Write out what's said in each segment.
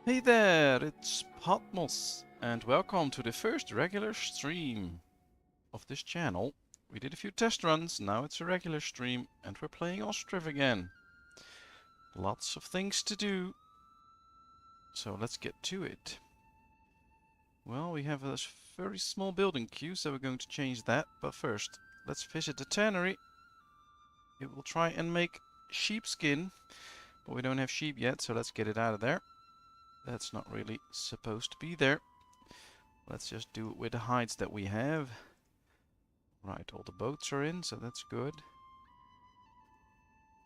Hey there, it's Patmos, and welcome to the first regular stream of this channel. We did a few test runs, now it's a regular stream, and we're playing Ostriv again. Lots of things to do, so let's get to it. Well, we have a very small building queue, so we're going to change that, but first, let's visit the tannery. It will try and make sheepskin, but we don't have sheep yet, so let's get it out of there. That's not really supposed to be there. Let's just do it with the hides that we have. Right, all the boats are in, so that's good.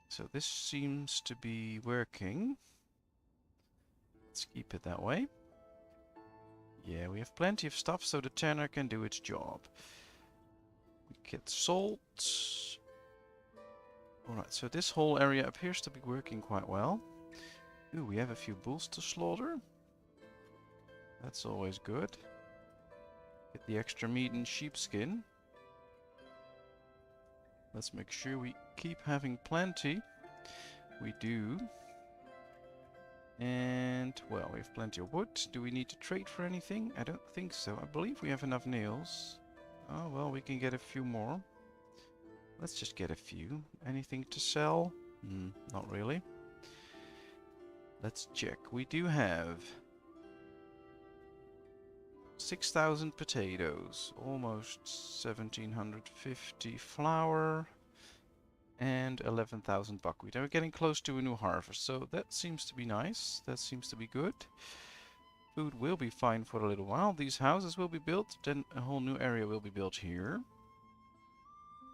So this seems to be working. Let's keep it that way. Yeah, we have plenty of stuff so the tanner can do its job. We get salt. Alright, so this whole area appears to be working quite well. Ooh, we have a few bulls to slaughter. That's always good. Get the extra meat and sheepskin. Let's make sure we keep having plenty. We do. And, well, we have plenty of wood. Do we need to trade for anything? I don't think so. I believe we have enough nails. Oh, well, we can get a few more. Let's just get a few. Anything to sell? Not really. Let's check. We do have 6,000 potatoes, almost 1,750 flour, and 11,000 buckwheat. And we're getting close to a new harvest, so that seems to be nice. That seems to be good. Food will be fine for a little while. These houses will be built, then a whole new area will be built here.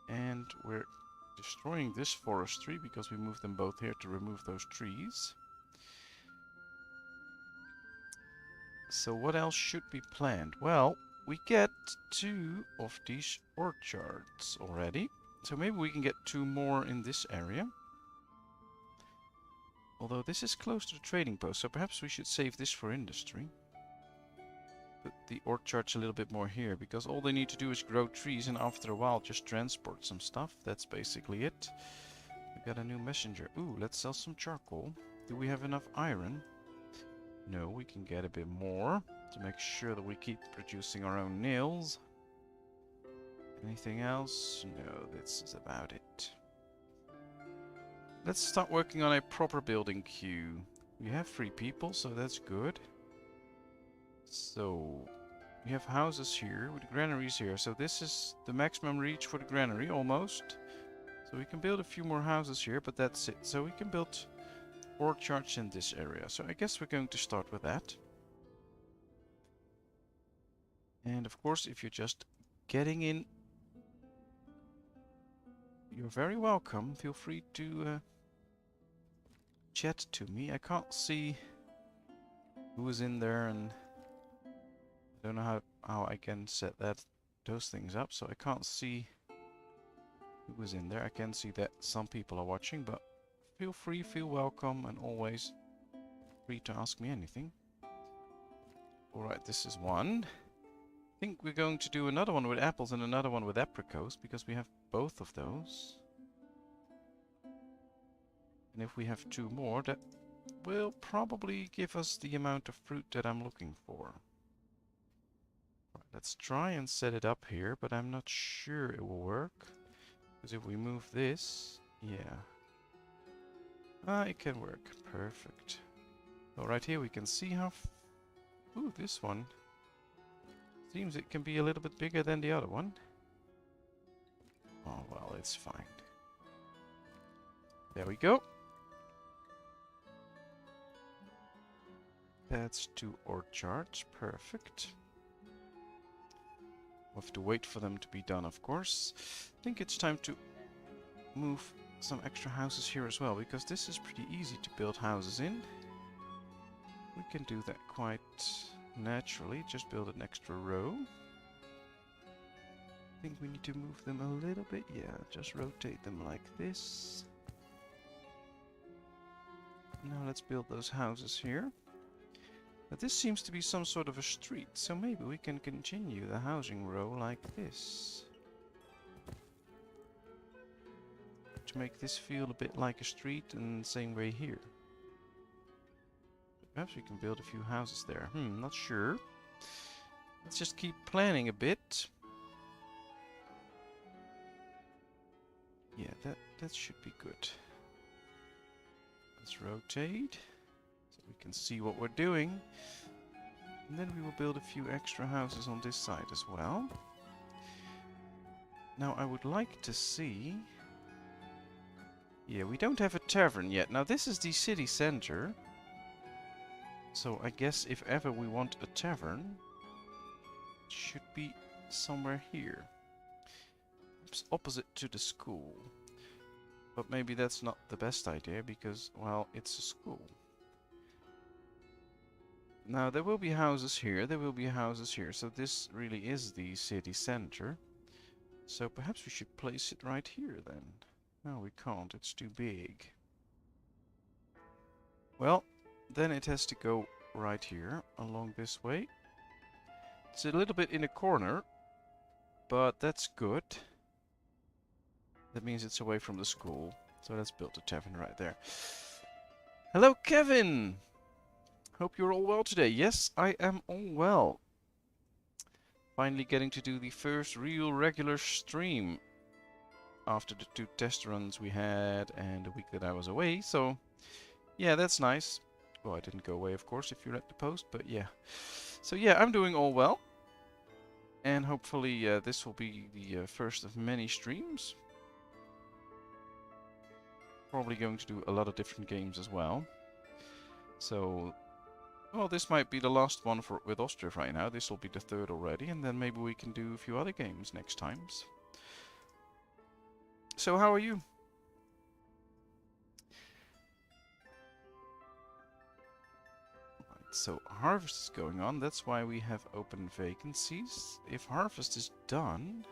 And we're destroying this forestry because we moved them both here to remove those trees. So what else should be planned? Well, we get 2 of these orchards already. So maybe we can get 2 more in this area. Although this is close to the trading post, so perhaps we should save this for industry. Put the orchards a little bit more here, because all they need to do is grow trees and after a while just transport some stuff. That's basically it. We got a new messenger. Ooh, let's sell some charcoal. Do we have enough iron? No, we can get a bit more to make sure that we keep producing our own nails. Anything else? No, this is about it. Let's start working on a proper building queue. We have 3 people, so that's good. So, we have houses here with granaries here. So this is the maximum reach for the granary, almost. So we can build a few more houses here, but that's it. So we can build orchards in this area. So I guess we're going to start with that. And of course, if you're just getting in, you're very welcome. Feel free to chat to me. I can't see who is in there, and I don't know how I can set those things up. So I can't see who is in there. I can see that some people are watching, but feel free, feel welcome, and always free to ask me anything. Alright, this is one. I think we're going to do another one with apples and another one with apricots, because we have both of those. And if we have 2 more, that will probably give us the amount of fruit that I'm looking for. Right, let's try and set it up here, but I'm not sure it will work. Because if we move this, yeah. It can work. Perfect. So right here we can see how... Ooh, this one. Seems it can be a little bit bigger than the other one. Oh, well, it's fine. There we go. That's 2 orchards. Perfect. We'll have to wait for them to be done, of course. I think it's time to move some extra houses here as well, because this is pretty easy to build houses in. We can do that quite naturally. Just build an extra row. I think we need to move them a little bit. Yeah, just rotate them like this. Now let's build those houses here. But this seems to be some sort of a street, so maybe we can continue the housing row like this. To make this feel a bit like a street, and same way here. Perhaps we can build a few houses there. Not sure. Let's just keep planning a bit. Yeah, that should be good. Let's rotate so we can see what we're doing. And then we will build a few extra houses on this side as well. Now I would like to see... Yeah, we don't have a tavern yet. Now this is the city center. So I guess if ever we want a tavern, it should be somewhere here. It's opposite to the school. But maybe that's not the best idea because, well, it's a school. Now there will be houses here, there will be houses here. So this really is the city center. So perhaps we should place it right here then. No, we can't. It's too big. Well, then it has to go right here, along this way. It's a little bit in a corner, but that's good. That means it's away from the school. So let's build a tavern right there. Hello, Kevin! Hope you're all well today. Yes, I am all well. Finally getting to do the first real regular stream after the 2 test runs we had and the week that I was away. So, yeah, that's nice. Well, I didn't go away, of course, if you read the post, but yeah. So, yeah, I'm doing all well. And hopefully this will be the first of many streams. Probably going to do a lot of different games as well. So, well, this might be the last one with Ostriv right now. This will be the 3rd already, and then maybe we can do a few other games next times. So, how are you? Right, so harvest is going on. That's why we have open vacancies. If harvest is done,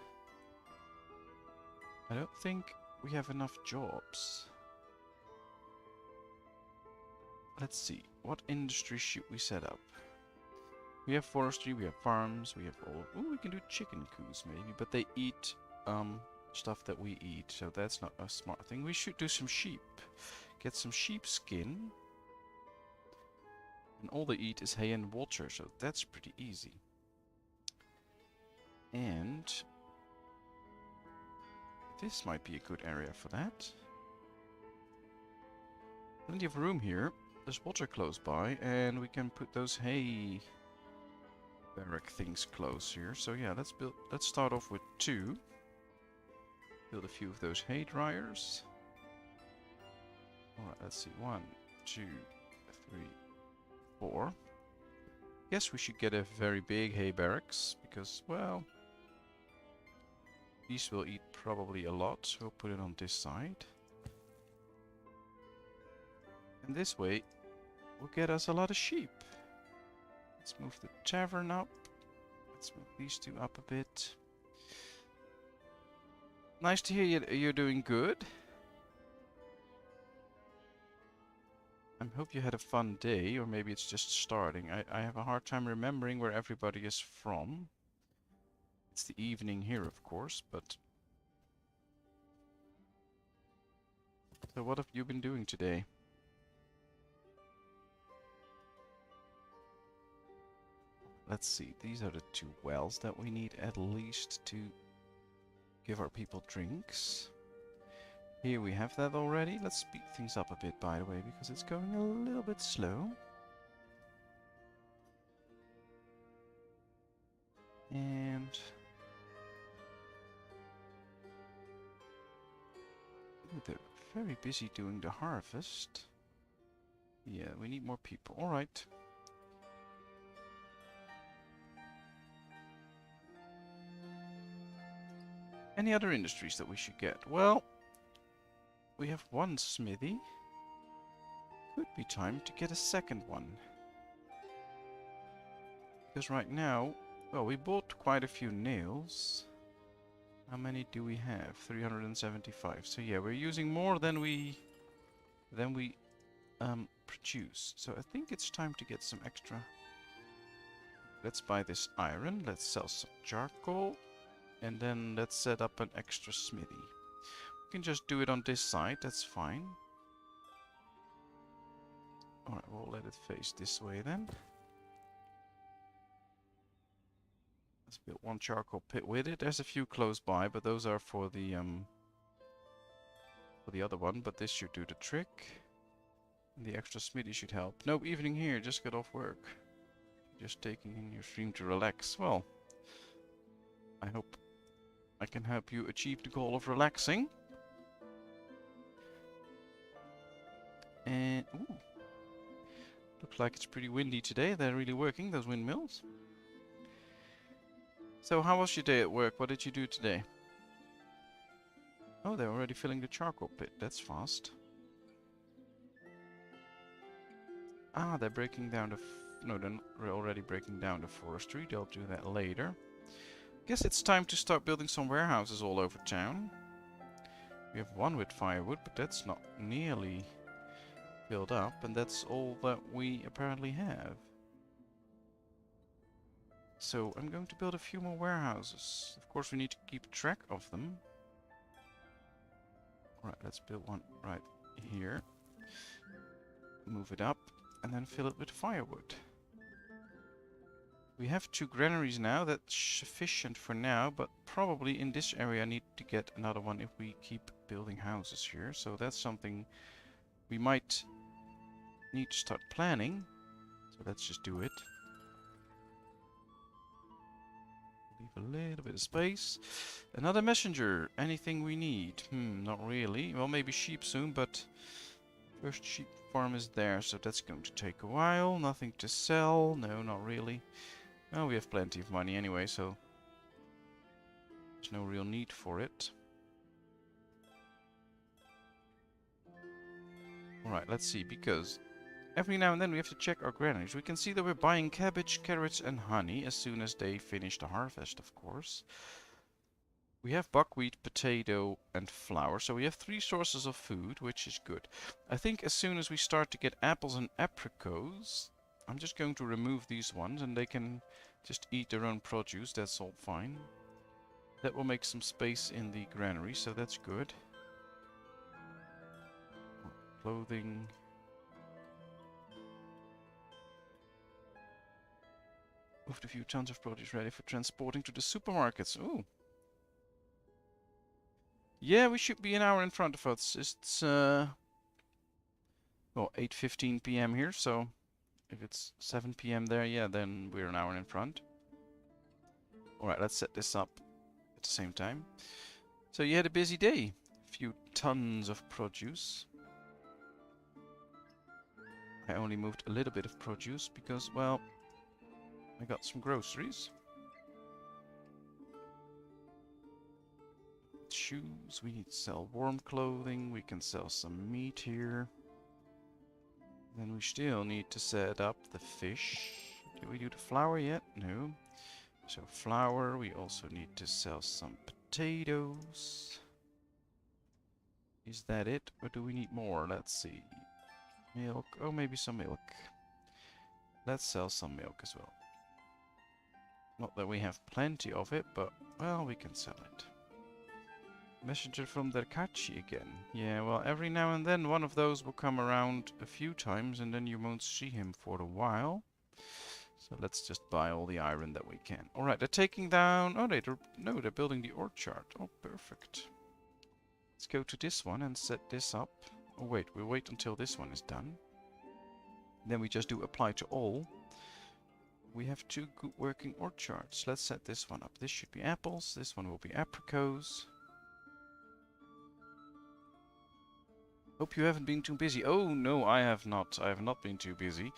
I don't think we have enough jobs. Let's see. What industry should we set up? We have forestry, we have farms, we have all... Ooh, we can do chicken coos maybe, but they eat stuff that we eat, so that's not a smart thing. We should do some sheep. Get some sheep skin. And all they eat is hay and water, so that's pretty easy. And this might be a good area for that. Plenty of room here. There's water close by, and we can put those hay barrack things close here. So yeah, let's start off with 2. Build a few of those hay dryers. Alright, let's see. 1, 2, 3, 4. Guess we should get a very big hay barracks, because, well, these will eat probably a lot, so we'll put it on this side. And this way will get us a lot of sheep. Let's move the tavern up. Let's move these 2 up a bit. Nice to hear you're doing good. I hope you had a fun day, or maybe it's just starting. I have a hard time remembering where everybody is from. It's the evening here, of course, but... So what have you been doing today? Let's see, these are the 2 wells that we need at least to give our people drinks. Here we have that already. Let's speed things up a bit, by the way, because it's going a little bit slow. And... ooh, they're very busy doing the harvest. Yeah, we need more people. Alright. Any other industries that we should get? Well, we have 1 smithy. Could be time to get a second one. Because right now, well, we bought quite a few nails. How many do we have? 375. So yeah, we're using more than we produce. So I think it's time to get some extra. Let's buy this iron. Let's sell some charcoal. And then let's set up an extra smithy. We can just do it on this side, that's fine. Alright, we'll let it face this way then. Let's build one charcoal pit with it. There's a few close by, but those are for the other one, but this should do the trick. And the extra smithy should help. Nope, evening here, just got off work. Just taking in your stream to relax. Well, I hope I can help you achieve the goal of relaxing. And, ooh. Looks like it's pretty windy today. They're really working, those windmills. So, how was your day at work? What did you do today? Oh, they're already filling the charcoal pit. That's fast. Ah, they're breaking down the... No, they're already breaking down the forestry. They'll do that later. Guess it's time to start building some warehouses all over town. We have one with firewood, but that's not nearly filled up, and that's all that we apparently have. So I'm going to build a few more warehouses. Of course, we need to keep track of them. Alright, let's build one right here. Move it up, and then fill it with firewood. We have 2 granaries now. That's sufficient for now, but probably in this area I need to get another one if we keep building houses here. So that's something we might need to start planning. So let's just do it. Leave a little bit of space. Another messenger. Anything we need? Not really. Well, maybe sheep soon, but first sheep farm is there, so that's going to take a while. Nothing to sell. No, not really. Oh, we have plenty of money anyway, so there's no real need for it. Alright, let's see, because every now and then we have to check our granaries. We can see that we're buying cabbage, carrots and honey as soon as they finish the harvest, of course. We have buckwheat, potato and flour, so we have 3 sources of food, which is good. I think as soon as we start to get apples and apricots, I'm just going to remove these ones and they can just eat their own produce. That's all fine. That will make some space in the granary, so that's good. Clothing. Moved a few tons of produce ready for transporting to the supermarkets. Ooh. Yeah, we should be an hour in front of us. It's well, 8:15 p.m. here, so if it's 7 p.m. there, yeah, then we're an hour in front. Alright, let's set this up at the same time. So you had a busy day. A few tons of produce. I only moved a little bit of produce because, well, I got some groceries. Shoes, we need to sell warm clothing, we can sell some meat here. Then we still need to set up the fish. Did we do the flour yet? No. So flour, we also need to sell some potatoes. Is that it? Or do we need more? Let's see. Milk. Oh, maybe some milk. Let's sell some milk as well. Not that we have plenty of it, but, well, we can sell it. Messenger from Derkachi again. Yeah, well, every now and then one of those will come around a few times and then you won't see him for a while. So let's just buy all the iron that we can. Alright, they're taking down... Oh, they're building the orchard. Oh, perfect. Let's go to this one and set this up. Oh, wait, we'll wait until this one is done. Then we just do apply to all. We have 2 good working orchards. Let's set this one up. This should be apples. This one will be apricots. Hope you haven't been too busy. Oh, no, I have not. I have not been too busy.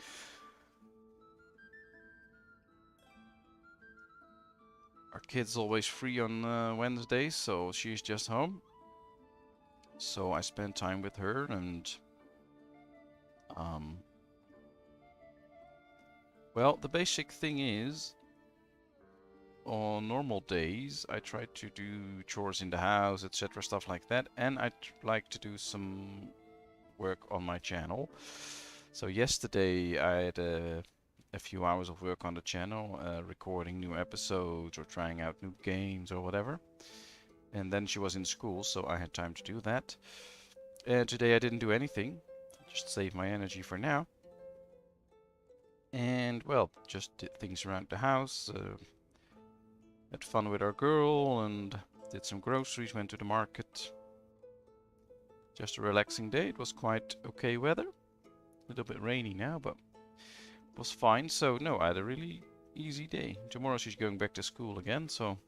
Our kid's always free on Wednesdays, so she's just home. So I spend time with her and... well, the basic thing is... on normal days, I try to do chores in the house, etc., stuff like that, and I like to do some work on my channel. So yesterday I had a few hours of work on the channel, recording new episodes or trying out new games or whatever. And then she was in school, so I had time to do that. Today I didn't do anything, just save my energy for now. and well, just did things around the house, had fun with our girl, and did some groceries, went to the market. Just a relaxing day. It was quite okay weather. A little bit rainy now, but it was fine. So no, I had a really easy day. Tomorrow she's going back to school again, so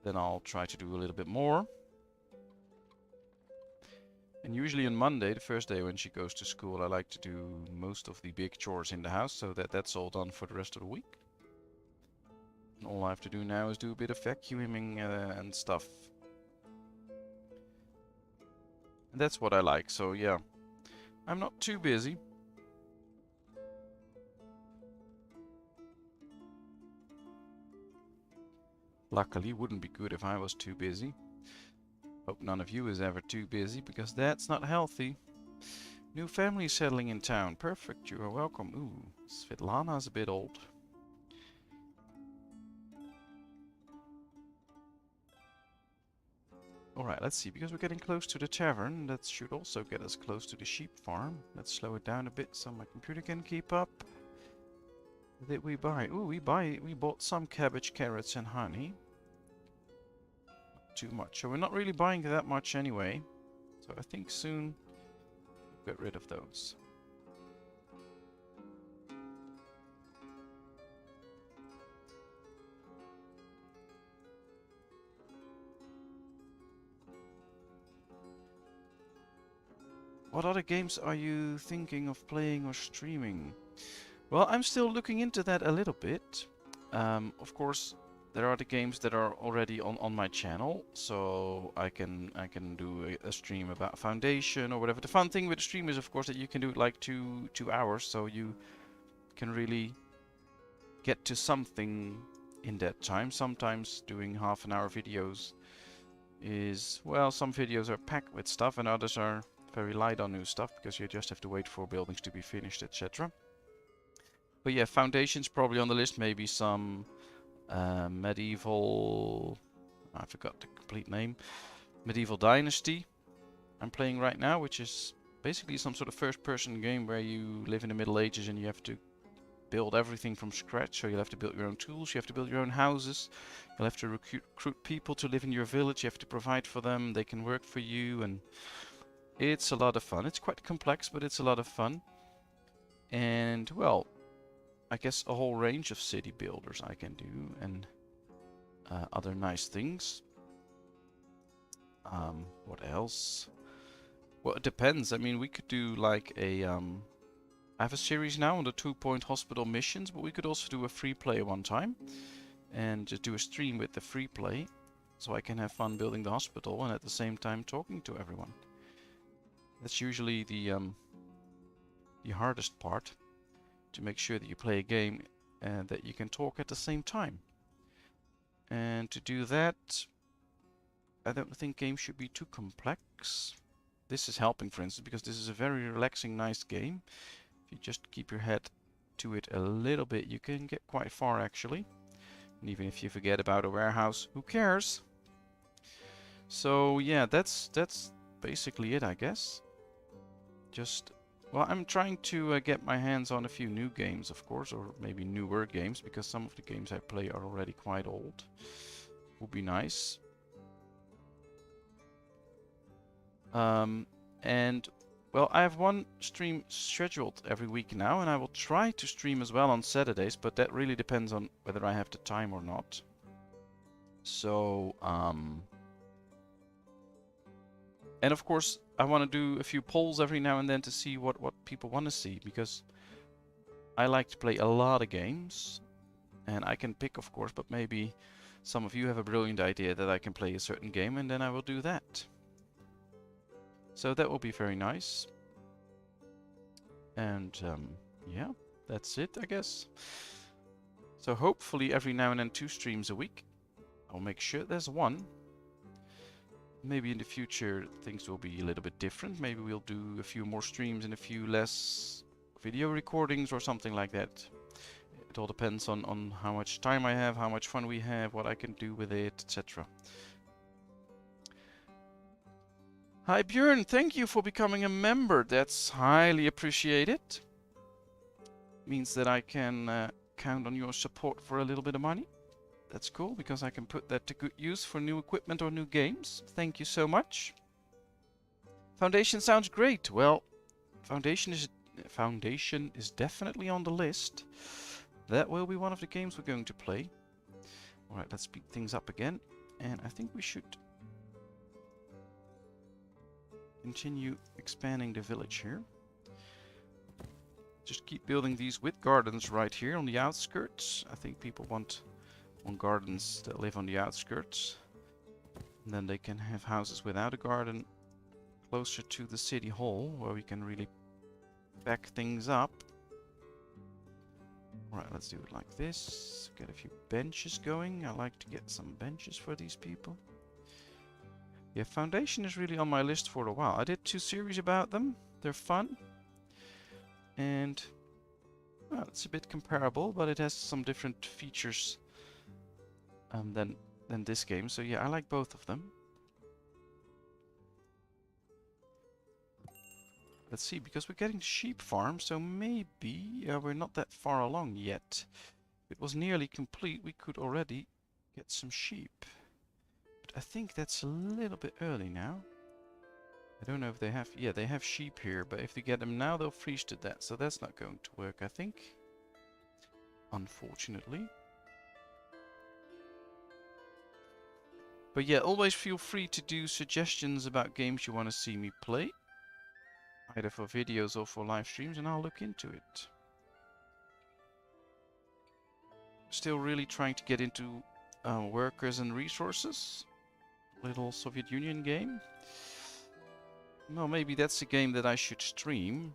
then I'll try to do a little bit more. And usually on Monday, the first day when she goes to school, I like to do most of the big chores in the house, so that's all done for the rest of the week. And all I have to do now is do a bit of vacuuming and stuff. And that's what I like, so yeah. I'm not too busy. Luckily, wouldn't be good if I was too busy. Hope none of you is ever too busy, because that's not healthy. New family settling in town. Perfect, you are welcome. Ooh, Svetlana's a bit old. Alright, let's see, because we're getting close to the tavern, that should also get us close to the sheep farm. Let's slow it down a bit so my computer can keep up. What did we buy? Ooh, we bought some cabbage, carrots and honey. Not too much, so we're not really buying that much anyway. So I think soon we'll get rid of those. What other games are you thinking of playing or streaming? Well, I'm still looking into that a little bit. Of course, there are the games that are already on my channel, so I can do a stream about Foundation or whatever. The fun thing with the stream is, of course, that you can do it like two hours, so you can really get to something in that time. Sometimes doing half-an-hour videos is, well, some videos are packed with stuff and others are very light on new stuff because you just have to wait for buildings to be finished, etc. But yeah, Foundation's probably on the list. Maybe some medieval... I forgot the complete name. Medieval Dynasty I'm playing right now, which is basically some sort of first-person game where you live in the Middle Ages and you have to build everything from scratch. So you'll have to build your own tools, you have to build your own houses, you'll have to recruit people to live in your village, you have to provide for them, they can work for you, and it's a lot of fun. It's quite complex, but it's a lot of fun. And, well, I guess a whole range of city builders I can do, and other nice things. What else? Well, it depends. I mean, we could do like a... I have a series now on the 2-point hospital missions, but we could also do a free play one time. And just do a stream with the free play, so I can have fun building the hospital and at the same time talking to everyone. That's usually the hardest part, to make sure that you play a game and that you can talk at the same time. And to do that, I don't think games should be too complex. This is helping, for instance, because this is a very relaxing, nice game. If you just keep your head to it a little bit, you can get quite far, actually. And even if you forget about a warehouse, who cares? So yeah, that's basically it, I guess. Just, well, I'm trying to get my hands on a few new games, of course, or maybe newer games, because some of the games I play are already quite old. Would be nice. And, well, I have one stream scheduled every week now, and I will try to stream as well on Saturdays, but that really depends on whether I have the time or not. So, and of course, I want to do a few polls every now and then to see what people want to see, because I like to play a lot of games, and I can pick, of course, but maybe some of you have a brilliant idea that I can play a certain game, and then I will do that. So that will be very nice. And yeah, that's it, I guess. So hopefully every now and then 2 streams a week. I'll make sure there's one. Maybe in the future things will be a little bit different. Maybe we'll do a few more streams and a few less video recordings or something like that. It all depends on how much time I have, how much fun we have, what I can do with it, etc. Hi Björn, thank you for becoming a member. That's highly appreciated. Means that I can count on your support for a little bit of money. That's cool, because I can put that to good use for new equipment or new games. Thank you so much. Foundation sounds great. Well, Foundation is definitely on the list. That will be one of the games we're going to play. Alright, let's speed things up again. And I think we should continue expanding the village here. Just keep building these with gardens right here on the outskirts. I think people want gardens that live on the outskirts. And then they can have houses without a garden closer to the city hall, where we can really back things up. Alright, let's do it like this. Get a few benches going. I like to get some benches for these people. Yeah, Foundation is really on my list for a while. I did 2 series about them. They're fun. And well, it's a bit comparable, but it has some different features than this game. So yeah, I like both of them. Let's see, because we're getting sheep farm, so maybe we're not that far along yet. If it was nearly complete, we could already get some sheep. But I think that's a little bit early now. I don't know if they have... Yeah, they have sheep here, but if they get them now, they'll freeze to death. So that's not going to work, I think. Unfortunately. But yeah, always feel free to do suggestions about games you want to see me play. Either for videos or for live streams, and I'll look into it. Still really trying to get into workers and resources. Little Soviet Union game. Well, maybe that's a game that I should stream,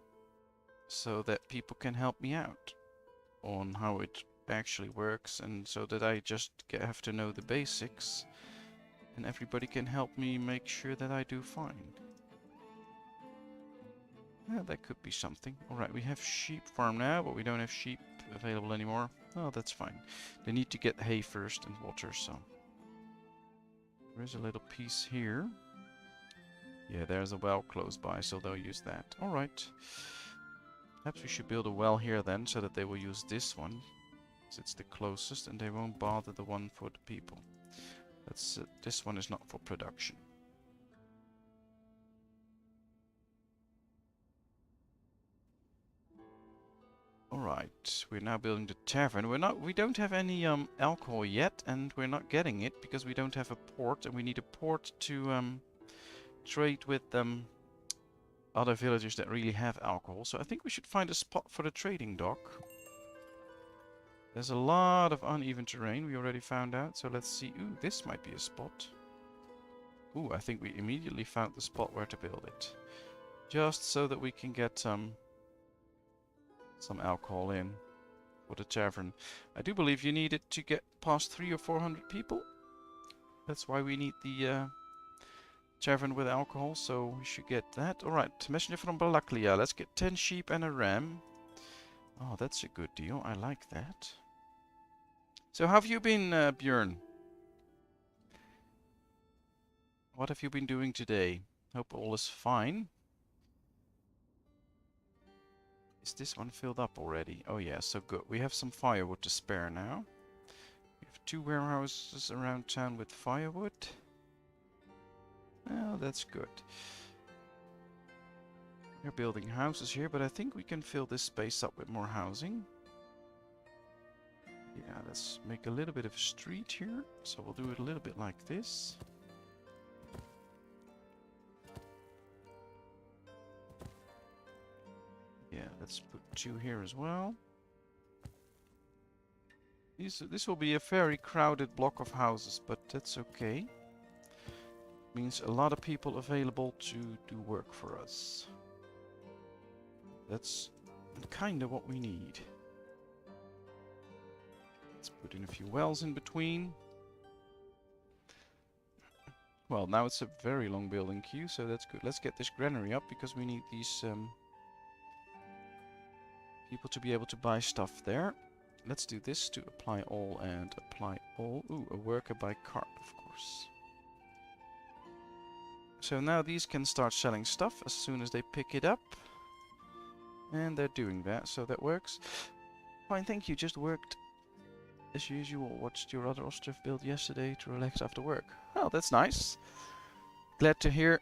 so that people can help me out on how it actually works, and so that I just have to know the basics, and everybody can help me make sure that I do fine. Yeah, that could be something. Alright, we have sheep farm now, but we don't have sheep available anymore. Oh, that's fine. They need to get hay first and water, so... There is a little piece here. Yeah, there's a well close by, so they'll use that. Alright. Perhaps we should build a well here then, so that they will use this one. Because it's the closest, and they won't bother the one for the people. This one is not for production. Alright, we're now building the tavern. We don't have any alcohol yet, and we're not getting it because we don't have a port, and we need a port to trade with other villagers that really have alcohol. So I think we should find a spot for the trading dock. There's a lot of uneven terrain, we already found out, so let's see. Ooh, this might be a spot. Ooh, I think we immediately found the spot where to build it. Just so that we can get some alcohol in for the tavern. I do believe you need it to get past 300 or 400 people. That's why we need the tavern with alcohol, so we should get that. Alright, messenger from Balaklia. Let's get 10 sheep and a ram. Oh, that's a good deal. I like that. So how have you been, Björn? What have you been doing today? Hope all is fine. Is this one filled up already? Oh yeah, so good. We have some firewood to spare now. We have 2 warehouses around town with firewood. Oh, that's good. We're building houses here, but I think we can fill this space up with more housing. Yeah, let's make a little bit of a street here. So we'll do it a little bit like this. Yeah, let's put 2 here as well. This will be a very crowded block of houses, but that's okay. Means a lot of people available to do work for us. That's kind of what we need. Let's put in a few wells in between. Well, now it's a very long building queue, so that's good. Let's get this granary up, because we need these people to be able to buy stuff there. Let's do this to apply all and apply all. Ooh, a worker by cart, of course. So now these can start selling stuff as soon as they pick it up. And they're doing that, so that works. Fine, thank you. Just worked as usual. Watched your other Ostriv build yesterday to relax after work. Oh, that's nice. Glad to hear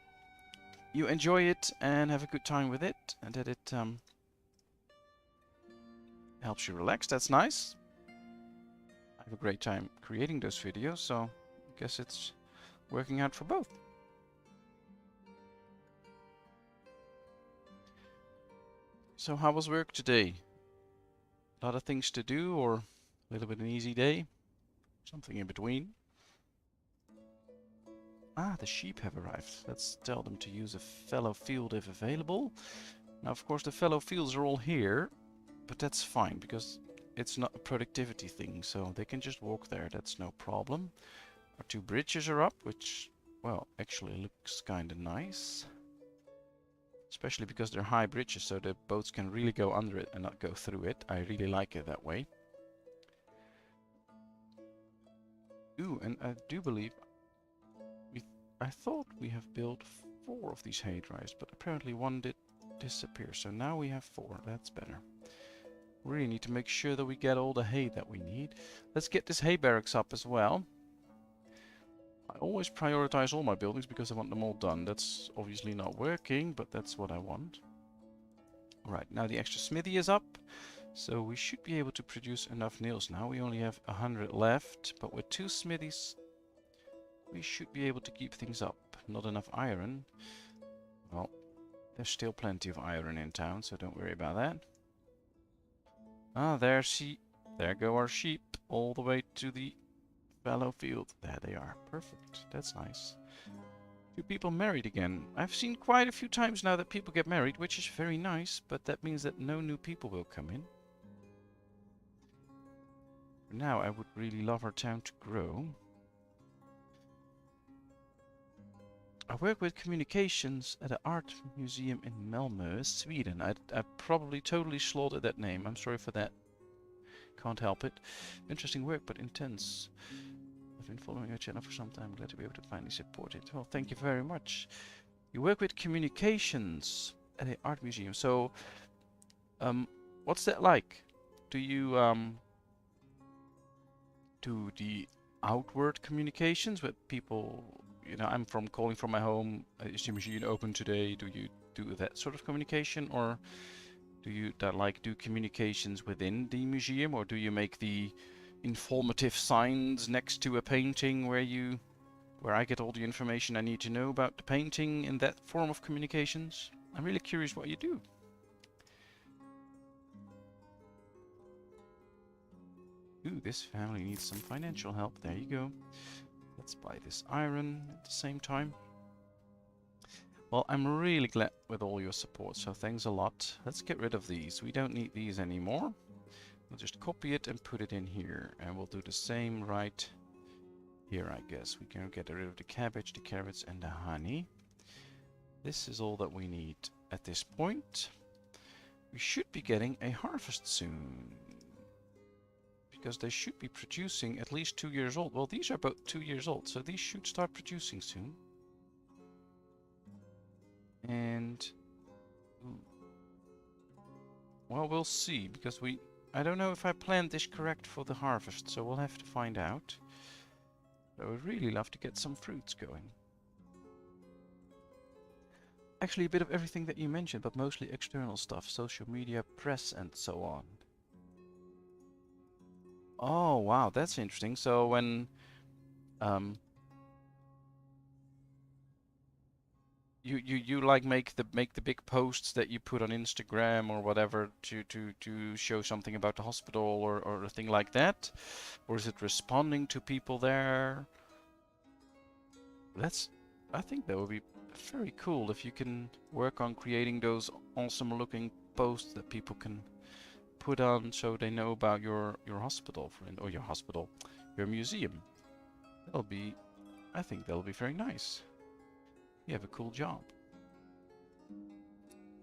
you enjoy it and have a good time with it, and that it helps you relax. That's nice. I have a great time creating those videos, so I guess it's working out for both. So how was work today? A lot of things to do, or a little bit an easy day? Something in between? Ah, the sheep have arrived. Let's tell them to use a fallow field if available. Now, of course, the fallow fields are all here, but that's fine because it's not a productivity thing, so they can just walk there. That's no problem. Our 2 bridges are up, which, well, actually looks kind of nice. Especially because they're high bridges, so the boats can really go under it and not go through it. I really like it that way. Ooh, and I do believe... I thought we have built 4 of these hay dryers, but apparently 1 did disappear. So now we have 4. That's better. We really need to make sure that we get all the hay that we need. Let's get this hay barracks up as well. I always prioritize all my buildings because I want them all done. That's obviously not working, but that's what I want. Right, now the extra smithy is up. So we should be able to produce enough nails now. We only have 100 left, but with 2 smithies, we should be able to keep things up. Not enough iron. Well, there's still plenty of iron in town, so don't worry about that. Ah, there go our sheep all the way to the fallow field. There they are. Perfect. That's nice. 2 people married again. I've seen quite a few times now that people get married, which is very nice, but that means that no new people will come in. For now, I would really love our town to grow. I work with communications at an art museum in Malmö, Sweden. I probably totally slaughtered that name. I'm sorry for that. Can't help it. Interesting work, but intense. I've been following your channel for some time. Glad to be able to finally support it. Well, thank you very much. You work with communications at an art museum. So, what's that like? Do you do the outward communications with people? You know, I'm calling from my home. Is the machine open today? Do you do that sort of communication, or do you do communications within the museum, or do you make the informative signs next to a painting where I get all the information I need to know about the painting in that form of communications? I'm really curious what you do. Ooh, this family needs some financial help. There you go. Let's buy this iron at the same time. Well, I'm really glad with all your support, so thanks a lot. Let's get rid of these. We don't need these anymore. We'll just copy it and put it in here. And we'll do the same right here, I guess. We can get rid of the cabbage, the carrots, and the honey. This is all that we need at this point. We should be getting a harvest soon, because they should be producing at least 2 years old. Well, these are about 2 years old, so these should start producing soon. And well, we'll see, because I don't know if I planned this correct for the harvest, so we'll have to find out. I would really love to get some fruits going. Actually, a bit of everything that you mentioned, but mostly external stuff, social media, press, and so on. Oh, wow, that's interesting. So when you like make the big posts that you put on Instagram or whatever to show something about the hospital or a thing like that, or is it responding to people there? I think that would be very cool if you can work on creating those awesome looking posts that people can put on so they know about your hospital, or your museum. I think that'll be very nice. You have a cool job.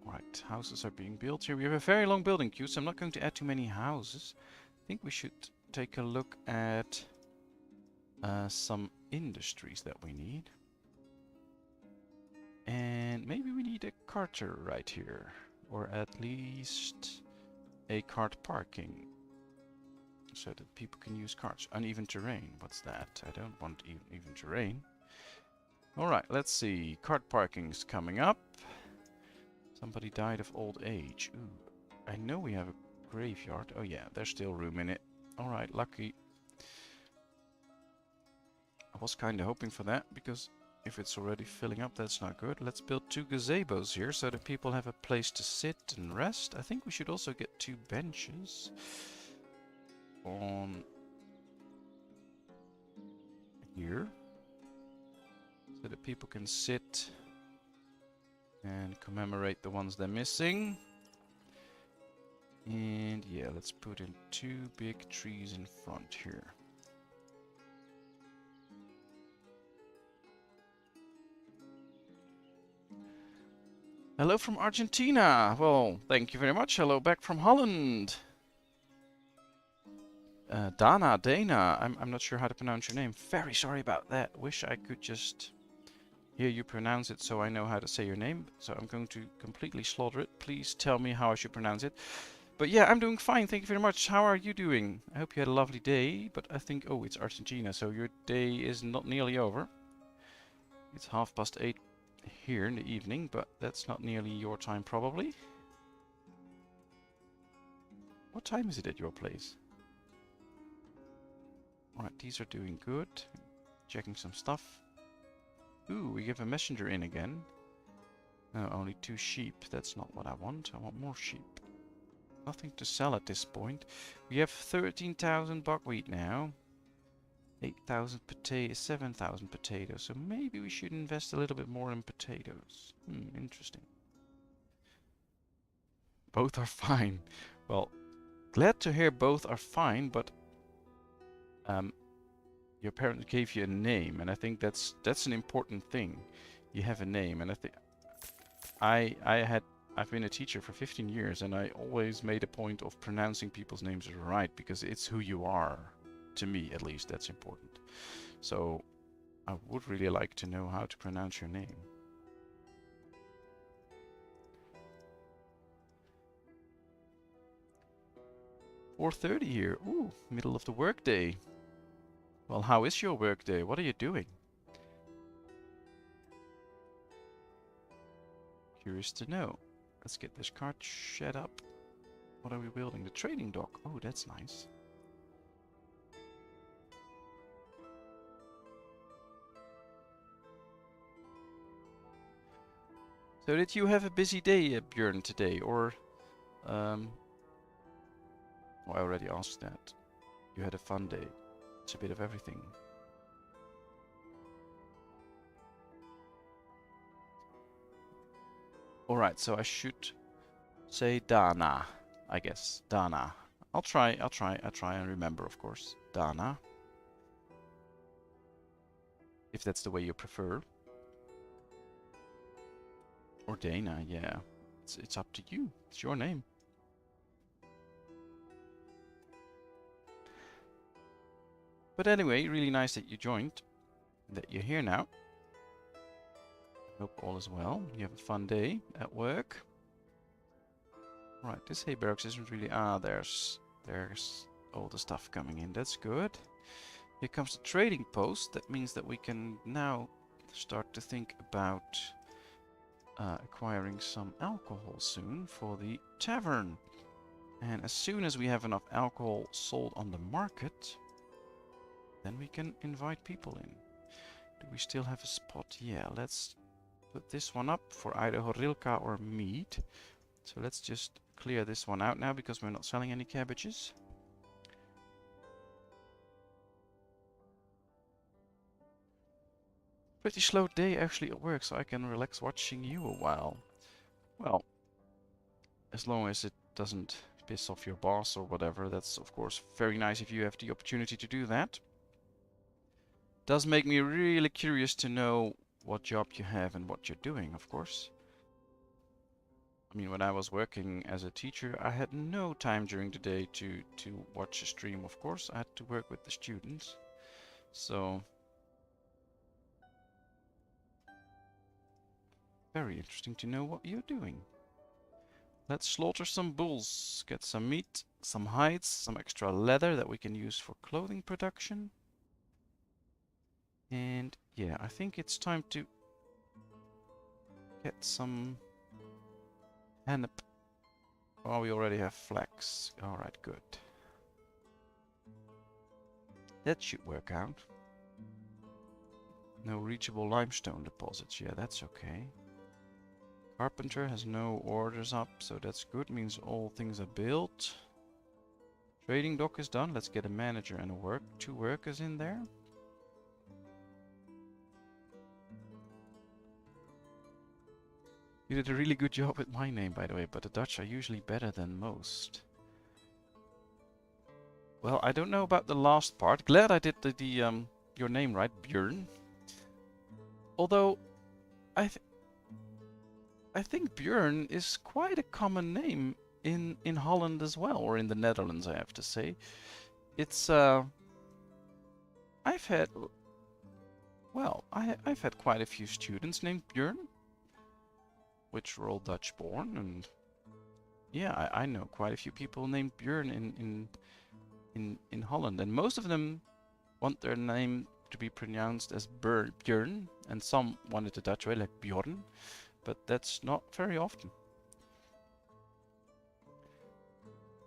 Right, houses are being built here. We have a very long building queue, so I'm not going to add too many houses. I think we should take a look at some industries that we need. And maybe we need a carter right here, or at least a cart parking. so that people can use carts. Uneven terrain. What's that? I don't want even terrain. Alright, let's see. Cart parking's coming up. Somebody died of old age. Ooh, I know we have a graveyard. Oh yeah, there's still room in it. Alright, lucky. I was kind of hoping for that, because if it's already filling up, that's not good. Let's build 2 gazebos here so that people have a place to sit and rest. I think we should also get 2 benches on here so that people can sit and commemorate the ones they're missing. And yeah, let's put in 2 big trees in front here. Hello from Argentina. Well, thank you very much. Hello back from Holland. Dana. I'm not sure how to pronounce your name. Very sorry about that. Wish I could just hear you pronounce it so I know how to say your name. So I'm going to completely slaughter it. Please tell me how I should pronounce it. But yeah, I'm doing fine. Thank you very much. How are you doing? I hope you had a lovely day. But I think, oh, it's Argentina, so your day is not nearly over. It's 8:30 here in the evening, but that's not nearly your time probably. What time is it at your place? Alright, these are doing good. Checking some stuff. Ooh, we give a messenger in again. No, only 2 sheep. That's not what I want. I want more sheep. Nothing to sell at this point. We have 13,000 buckwheat now. 8,000 potatoes, 7,000 potatoes. So maybe we should invest a little bit more in potatoes. Interesting. Both are fine. Well, glad to hear both are fine, but your parents gave you a name, and I think that's an important thing. You have a name, and I think I've been a teacher for 15 years, and I always made a point of pronouncing people's names right, because it's who you are. To me, at least, that's important. So I would really like to know how to pronounce your name. "4:30 here. Ooh, middle of the workday. Well, how is your workday? What are you doing? Curious to know. Let's get this cart shed up. What are we building? The trading dock. Oh, that's nice. So did you have a busy day, Björn, today? Or, oh, I already asked that. You had a fun day. It's a bit of everything. Alright, so I should say Dana, I guess. Dana. I'll try and remember, of course. Dana. If that's the way you prefer. Or Dana, yeah. It's up to you. It's your name. But anyway, really nice that you joined. That you're here now. Hope all is well. You have a fun day at work. Right, this hay barracks isn't really... Ah, there's all the stuff coming in. That's good. Here comes the trading post. That means that we can now start to think about acquiring some alcohol soon for the tavern. And as soon as we have enough alcohol sold on the market, then we can invite people in. Do we still have a spot? Yeah, let's put this one up for either Horilka or meat. So let's just clear this one out now because we're not selling any cabbages. Pretty slow day actually at work, so I can relax watching you a while. Well, as long as it doesn't piss off your boss or whatever, that's of course very nice if you have the opportunity to do that. Does make me really curious to know what job you have and what you're doing, of course. I mean, when I was working as a teacher, I had no time during the day to watch a stream, of course. I had to work with the students. So, very interesting to know what you're doing. Let's slaughter some bulls, get some meat, some hides, some extra leather that we can use for clothing production. And yeah, I think it's time to get some hennep. Oh, we already have flax. Alright, good. That should work out. No reachable limestone deposits. Yeah, that's okay. Carpenter has no orders up, so that's good. Means all things are built. Trading dock is done. Let's get a manager and a two workers in there. You did a really good job with my name, by the way, but the Dutch are usually better than most. Well, I don't know about the last part. Glad I did your name right, Björn. Although, I think Björn is quite a common name in Holland as well, or in the Netherlands, I have to say. It's I've had I've had quite a few students named Björn, which were all Dutch born, and yeah, I know quite a few people named Björn in Holland, and most of them want their name to be pronounced as Björn, and some want it the Dutch way, like Bjorn, but that's not very often.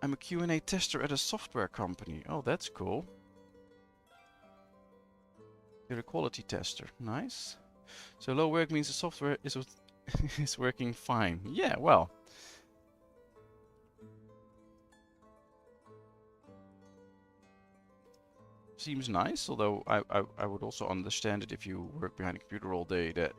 I'm a Q&A tester at a software company. Oh, that's cool. You're a quality tester. Nice. So low work means the software is working fine. Yeah, well. Seems nice, although I would also understand it if you work behind a computer all day, that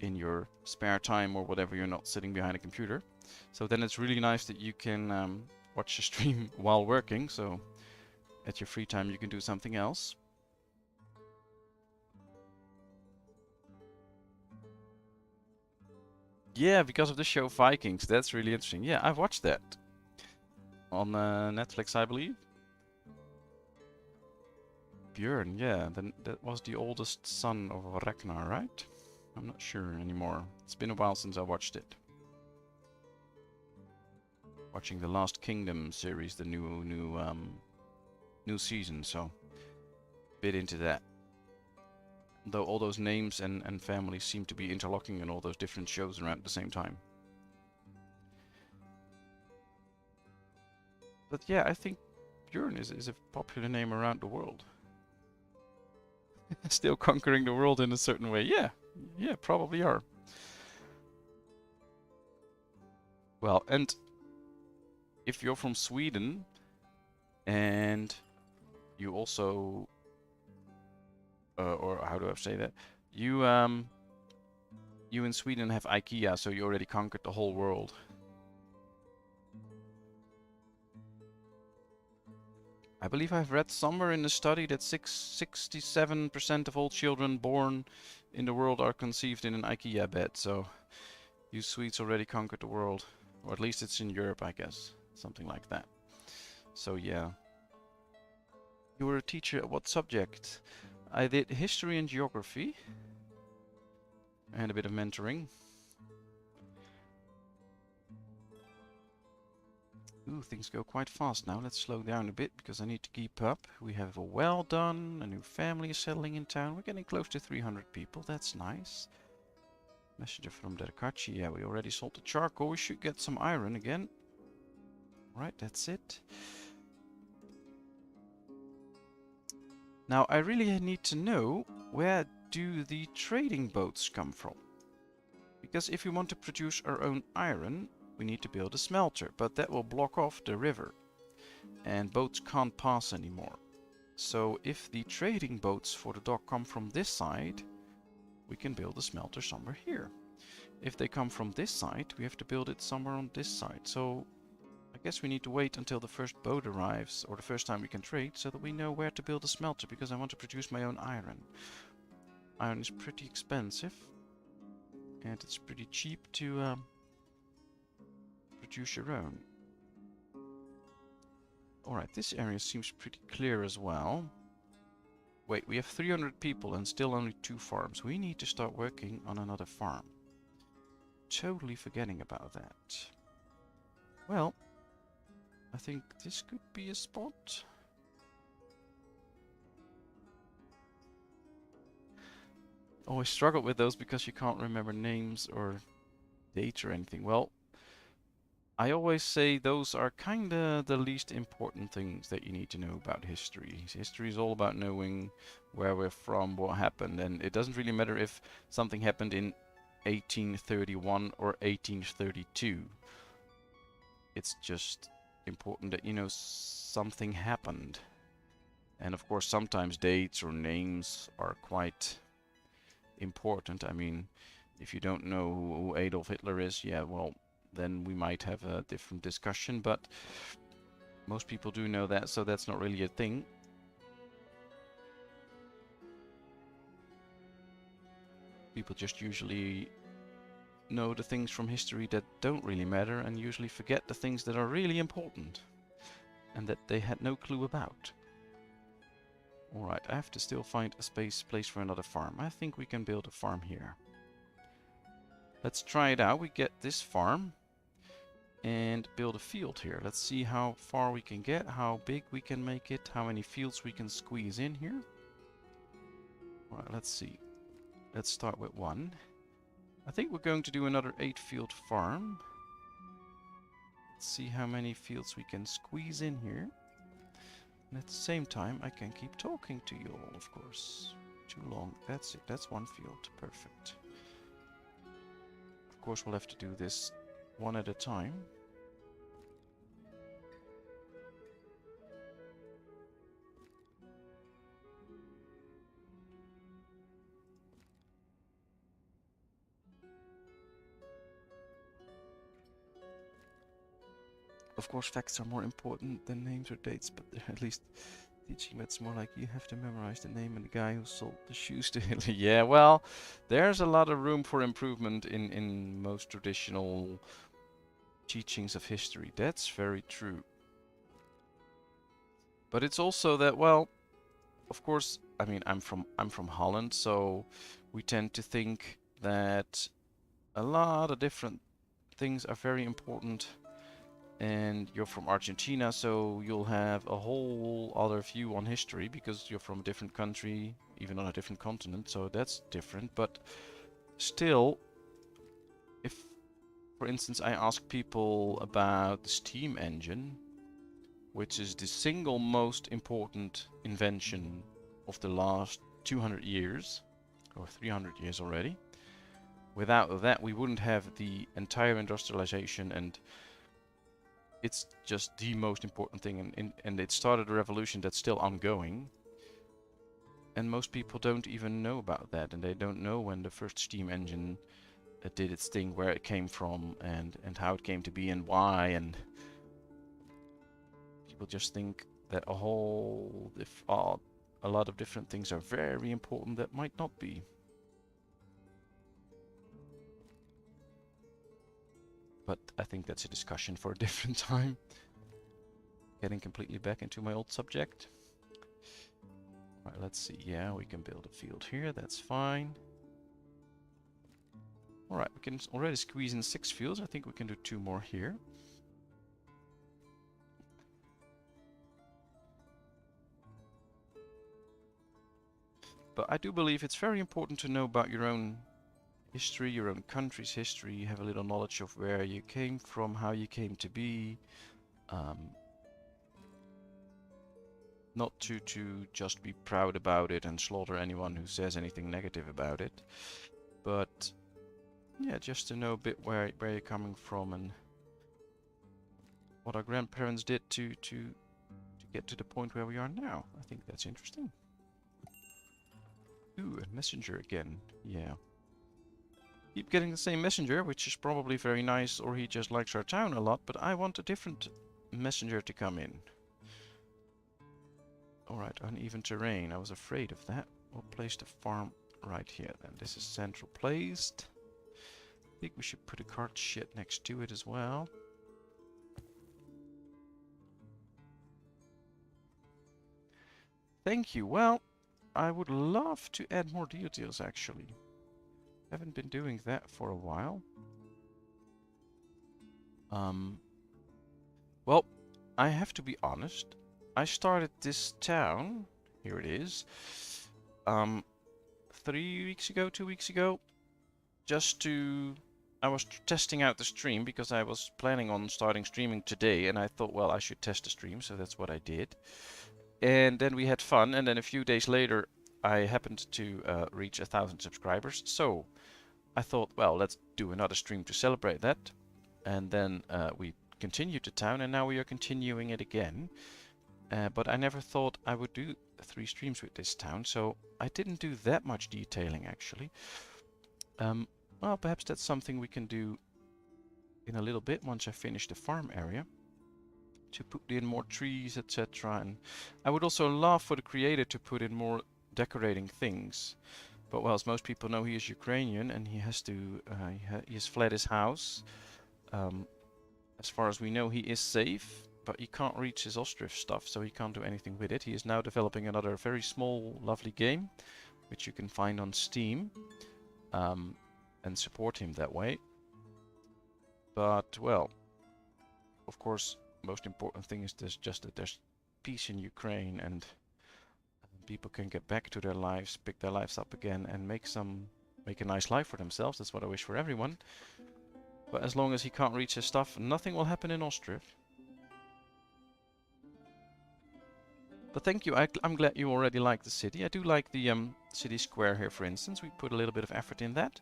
in your spare time or whatever you're not sitting behind a computer. So then it's really nice that you can watch the stream while working, so at your free time you can do something else. Yeah, because of the show Vikings. That's really interesting. Yeah, I've watched that. On Netflix, I believe. Björn, yeah, then that was the oldest son of Ragnar, right? I'm not sure anymore. It's been a while since I watched it. Watching the Last Kingdom series, the new season, so bit into that. Though all those names and families seem to be interlocking in all those different shows around at the same time. But yeah, I think Björn is a popular name around the world. Still conquering the world in a certain way. Yeah, probably are. Well, and if you're from Sweden and you also or how do I say that? You in Sweden have IKEA, so you already conquered the whole world. I believe I've read somewhere in the study that 67% of all children born in the world are conceived in an IKEA bed, so you Swedes already conquered the world. Or at least it's in Europe, I guess. Something like that. So yeah. You were a teacher at what subject? I did history and geography. And a bit of mentoring. Ooh, things go quite fast now. Let's slow down a bit because I need to keep up. We have a well done. A new family is settling in town. We're getting close to 300 people. That's nice. Messenger from Derkachi. Yeah, we already sold the charcoal. We should get some iron again. Right, that's it. Now, I really need to know, where do the trading boats come from? Because if we want to produce our own iron, we need to build a smelter, but that will block off the river. And boats can't pass anymore. So if the trading boats for the dock come from this side, we can build a smelter somewhere here. If they come from this side, we have to build it somewhere on this side. So I guess we need to wait until the first boat arrives, or the first time we can trade, so that we know where to build a smelter, because I want to produce my own iron. Iron is pretty expensive, and it's pretty cheap to produce your own. Alright, this area seems pretty clear as well. Wait, we have 300 people and still only 2 farms. We need to start working on another farm. Totally forgetting about that. Well, I think this could be a spot. Always struggled with those because you can't remember names or dates or anything. Well, I always say those are kinda the least important things that you need to know about history. History is all about knowing where we're from, what happened, and it doesn't really matter if something happened in 1831 or 1832. It's just important that you know something happened. And of course, sometimes dates or names are quite important. I mean, if you don't know who Adolf Hitler is, yeah, well, then we might have a different discussion, but most people do know that, so that's not really a thing. People just usually know the things from history that don't really matter and usually forget the things that are really important and that they had no clue about. Alright, I have to still find a place for another farm. I think we can build a farm here. Let's try it out. We get this farm and build a field here. Let's see how far we can get, how big we can make it, how many fields we can squeeze in here. Alright, let's see. Let's start with one. I think we're going to do another 8-field farm. Let's see how many fields we can squeeze in here. And at the same time, I can keep talking to you all, of course. Too long. That's it. That's one field. Perfect. Of course, we'll have to do this one at a time. Of course, facts are more important than names or dates, but at least teaching that's more like you have to memorize the name and the guy who sold the shoes to Hitler. Yeah, well, there's a lot of room for improvement in most traditional teachings of history. That's very true. But it's also that, well, of course, I mean, I'm from Holland, so we tend to think that a lot of different things are very important. And you're from Argentina, so you'll have a whole other view on history because you're from a different country, even on a different continent, so that's different. But still, if, for instance, I ask people about the steam engine, which is the single most important invention of the last 200 years, or 300 years already. Without that, we wouldn't have the entire industrialization, and it's just the most important thing, and it started a revolution that's still ongoing. And most people don't even know about that, and they don't know when the first steam engine did its thing, where it came from, and how it came to be, and why. And people just think that a lot of different things are very important that might not be. But I think that's a discussion for a different time. Getting completely back into my old subject. Right, let's see. Yeah, we can build a field here. That's fine. Alright, we can already squeeze in 6 fields. I think we can do 2 more here. But I do believe it's very important to know about your own history, your own country's history. You have a little knowledge of where you came from, how you came to be. Not to just be proud about it and slaughter anyone who says anything negative about it. But yeah, just to know a bit where you're coming from and what our grandparents did to get to the point where we are now. I think that's interesting. Ooh, a messenger again. Yeah. Keep getting the same messenger, which is probably very nice, or he just likes our town a lot, but I want a different messenger to come in. Alright, uneven terrain. I was afraid of that. We'll place the farm right here then. This is central placed. I think we should put a cart shed next to it as well. Thank you. Well, I would love to add more details actually. Haven't been doing that for a while. Well, I have to be honest. I started this town, here it is, 3 weeks ago, 2 weeks ago, just to... I was testing out the stream because I was planning on starting streaming today, and I thought, well, I should test the stream, so that's what I did. And then we had fun, and then a few days later, I happened to reach 1,000 subscribers. So I thought, well, let's do another stream to celebrate that. And then we continued the town, and now we are continuing it again. But I never thought I would do 3 streams with this town, so I didn't do that much detailing actually. Well, perhaps that's something we can do in a little bit once I finish the farm area, to put in more trees, etc. And I would also love for the creator to put in more decorating things. But well, as most people know, he is Ukrainian and he has to he has fled his house. As far as we know, he is safe, but he can't reach his Ostriv stuff, so he can't do anything with it. He is now developing another very small, lovely game, which you can find on Steam, and support him that way. But well, of course, most important thing is just that there's peace in Ukraine and people can get back to their lives, pick their lives up again, and make a nice life for themselves. That's what I wish for everyone. But as long as he can't reach his stuff, nothing will happen in Ostriv. But thank you. I'm glad you already like the city. I do like the city square here, for instance. We put a little bit of effort in that.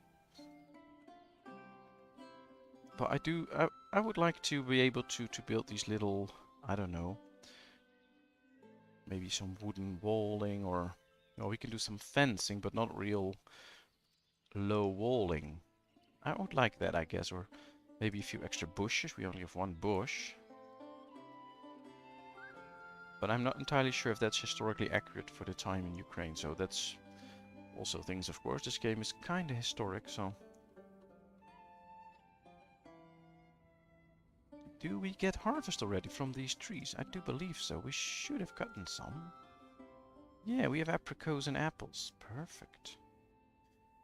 But I would like to be able to build these little, I don't know, maybe some wooden walling, or we can do some fencing, but not real low walling. I would like that, I guess, or maybe a few extra bushes. We only have 1 bush. But I'm not entirely sure if that's historically accurate for the time in Ukraine, so that's also things, of course. This game is kinda historic, so... Do we get harvest already from these trees? I do believe so. We should have gotten some. Yeah, we have apricots and apples. Perfect.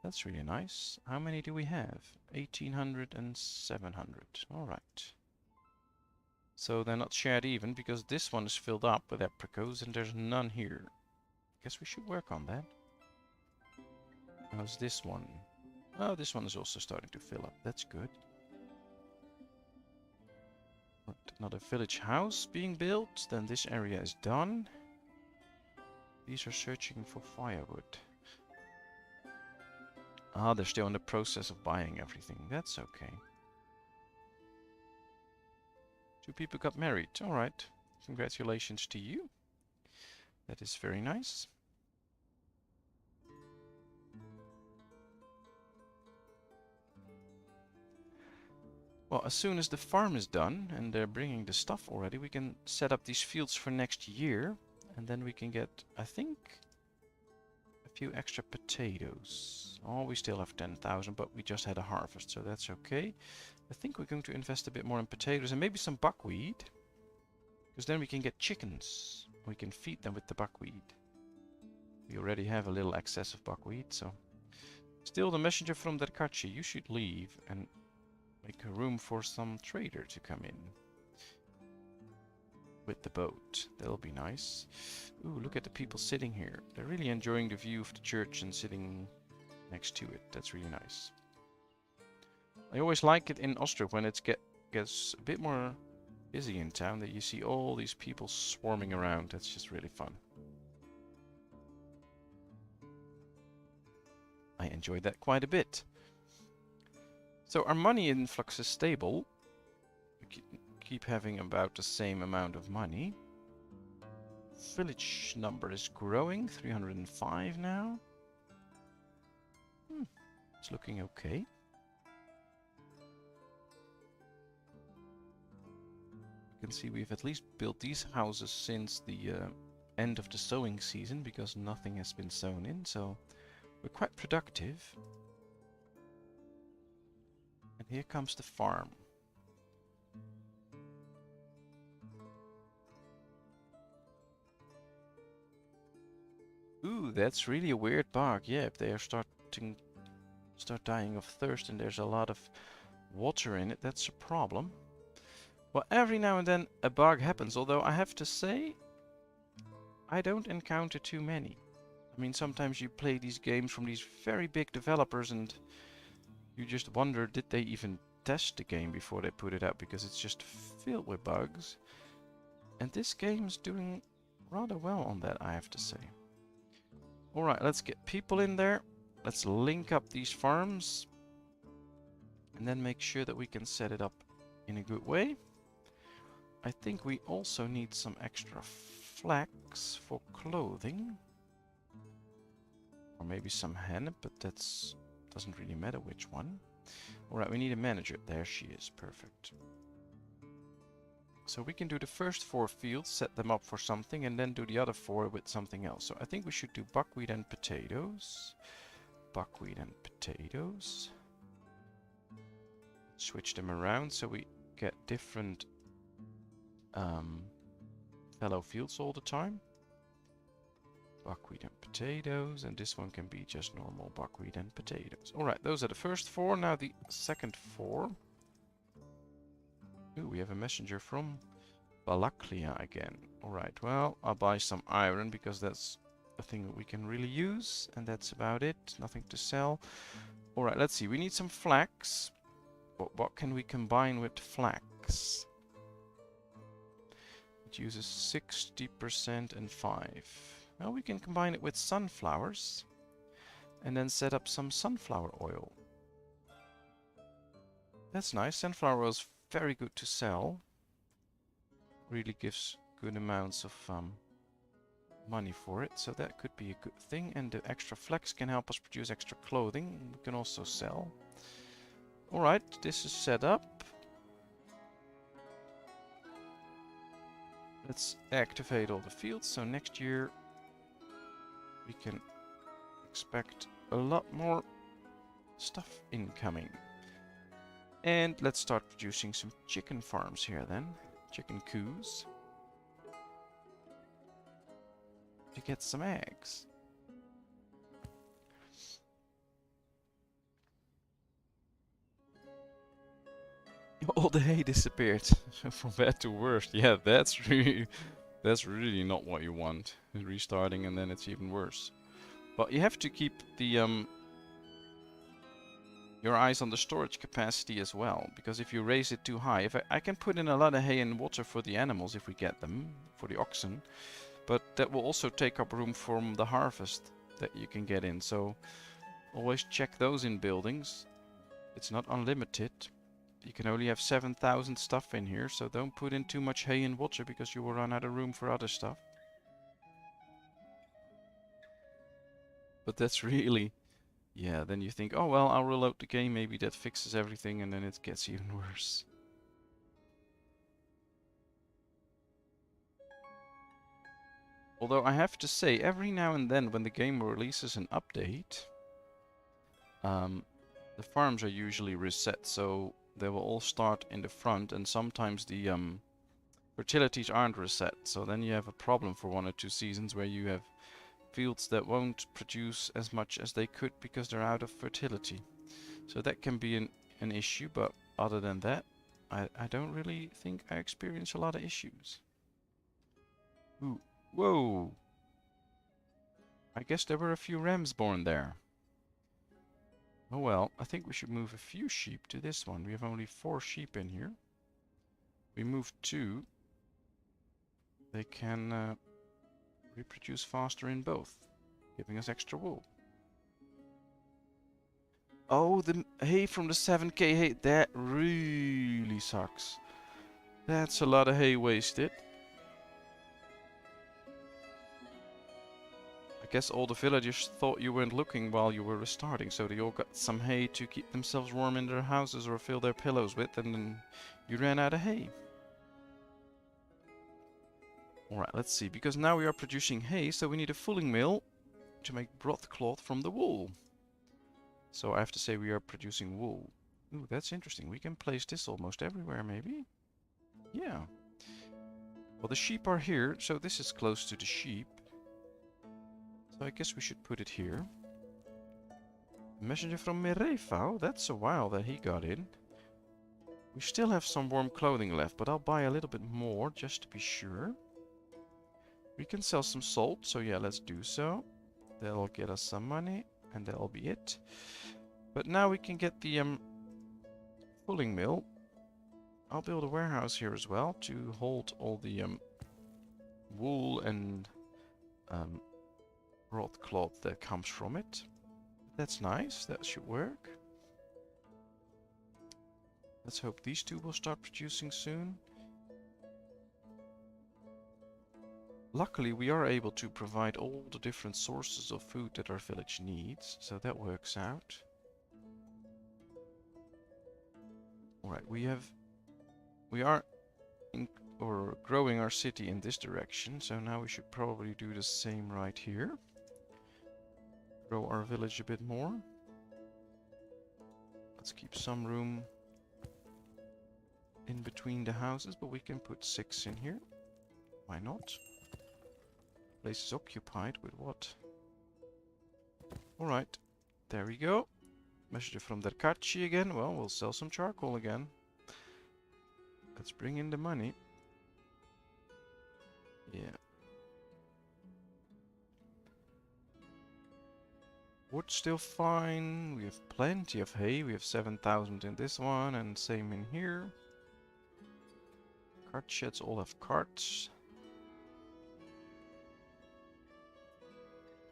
That's really nice. How many do we have? 1,800 and 700. Alright. So they're not shared even, because this one is filled up with apricots and there's none here. Guess we should work on that. How's this one? Oh, this one is also starting to fill up. That's good. Another village house being built. Then this area is done. These are searching for firewood. Ah, they're still in the process of buying everything. That's okay. 2 people got married. Alright. Congratulations to you. That is very nice. Well, as soon as the farm is done and they're bringing the stuff already, we can set up these fields for next year. And then we can get, I think, a few extra potatoes. Oh, we still have 10,000, but we just had a harvest, so that's okay. I think we're going to invest a bit more in potatoes and maybe some buckwheat. Because then we can get chickens. We can feed them with the buckwheat. We already have a little excess of buckwheat, so... Still, the messenger from Derkachi, you should leave and make a room for some trader to come in. With the boat. That'll be nice. Ooh, look at the people sitting here. They're really enjoying the view of the church and sitting next to it. That's really nice. I always like it in Ostriv when it gets a bit more busy in town, that you see all these people swarming around. That's just really fun. I enjoyed that quite a bit. So our money influx is stable. We keep having about the same amount of money. Village number is growing, 305 now. It's looking okay. You can see we've at least built these houses since the end of the sowing season, because nothing has been sown in, so we're quite productive. And here comes the farm. Ooh, that's really a weird bug. Yeah, if they are start dying of thirst and there's a lot of water in it, that's a problem. Well, every now and then a bug happens, although I have to say, I don't encounter too many. I mean, sometimes you play these games from these very big developers and you just wonder, did they even test the game before they put it out? Because it's just filled with bugs. And this game's doing rather well on that, I have to say. Alright, let's get people in there. Let's link up these farms. And then make sure that we can set it up in a good way. I think we also need some extra flax for clothing. Or maybe some hennep, but that's doesn't really matter which one. Alright, we need a manager. There she is. Perfect. So we can do the first 4 fields, set them up for something, and then do the other 4 with something else. So I think we should do buckwheat and potatoes. Buckwheat and potatoes. Switch them around so we get different fallow fields all the time. Buckwheat and potatoes, and this one can be just normal buckwheat and potatoes. Alright, those are the first 4. Now the second 4. Ooh, we have a messenger from Balaklia again. Alright, well, I'll buy some iron because that's a thing that we can really use. And that's about it. Nothing to sell. Alright, let's see. We need some flax. What can we combine with flax? It uses 60% and 5. Well, we can combine it with sunflowers. And then set up some sunflower oil. That's nice. Sunflower oil is very good to sell. Really gives good amounts of money for it, so that could be a good thing. And the extra flax can help us produce extra clothing. We can also sell. Alright, this is set up. Let's activate all the fields, so next year we can expect a lot more stuff incoming. And let's start producing some chicken farms here then. Chicken coos. To get some eggs. All the hay disappeared. From bad to worse. Yeah, that's really not what you want. Restarting and then it's even worse. But you have to keep the your eyes on the storage capacity as well, because if you raise it too high, if I can put in a lot of hay and water for the animals if we get them, for the oxen, but that will also take up room from the harvest that you can get in, so always check those in buildings. It's not unlimited. You can only have 7,000 stuff in here, so don't put in too much hay and water because you will run out of room for other stuff. But that's really... yeah, then you think, oh well, I'll reload the game, maybe that fixes everything, and then it gets even worse. Although I have to say, every now and then when the game releases an update, the farms are usually reset, so they will all start in the front, and sometimes the fertilities aren't reset, so then you have a problem for 1 or 2 seasons where you have fields that won't produce as much as they could because they're out of fertility. So that can be an issue, but other than that, I don't really think I experience a lot of issues. Ooh, whoa! I guess there were a few rams born there. Oh well, I think we should move a few sheep to this one. We have only 4 sheep in here. We move 2. They can reproduce faster in both, giving us extra wool. Oh, the hay from the 7k hay, that really sucks. That's a lot of hay wasted. I guess all the villagers thought you weren't looking while you were restarting, so they all got some hay to keep themselves warm in their houses or fill their pillows with, and then you ran out of hay. Alright, let's see, because now we are producing hay, so we need a fulling mill to make broadcloth from the wool. So I have to say we are producing wool. Ooh, that's interesting. We can place this almost everywhere, maybe? Yeah. Well, the sheep are here, so this is close to the sheep. So I guess we should put it here. Messenger from Merefau? That's a while that he got in. We still have some warm clothing left, but I'll buy a little bit more just to be sure. We can sell some salt, so yeah, let's do so. That'll get us some money, and that'll be it. But now we can get the fulling mill. I'll build a warehouse here as well to hold all the wool and broadcloth that comes from it. That's nice, that should work. Let's hope these two will start producing soon. Luckily, we are able to provide all the different sources of food that our village needs, so that works out. Alright, we are growing our city in this direction, so now we should probably do the same right here. Grow our village a bit more. Let's keep some room in between the houses, but we can put 6 in here. Why not? Place is occupied with what? Alright, there we go. Message from Derkachi again. Well, we'll sell some charcoal again. Let's bring in the money. Yeah. Wood still fine. We have plenty of hay. We have 7,000 in this one and same in here. Cart sheds all have carts.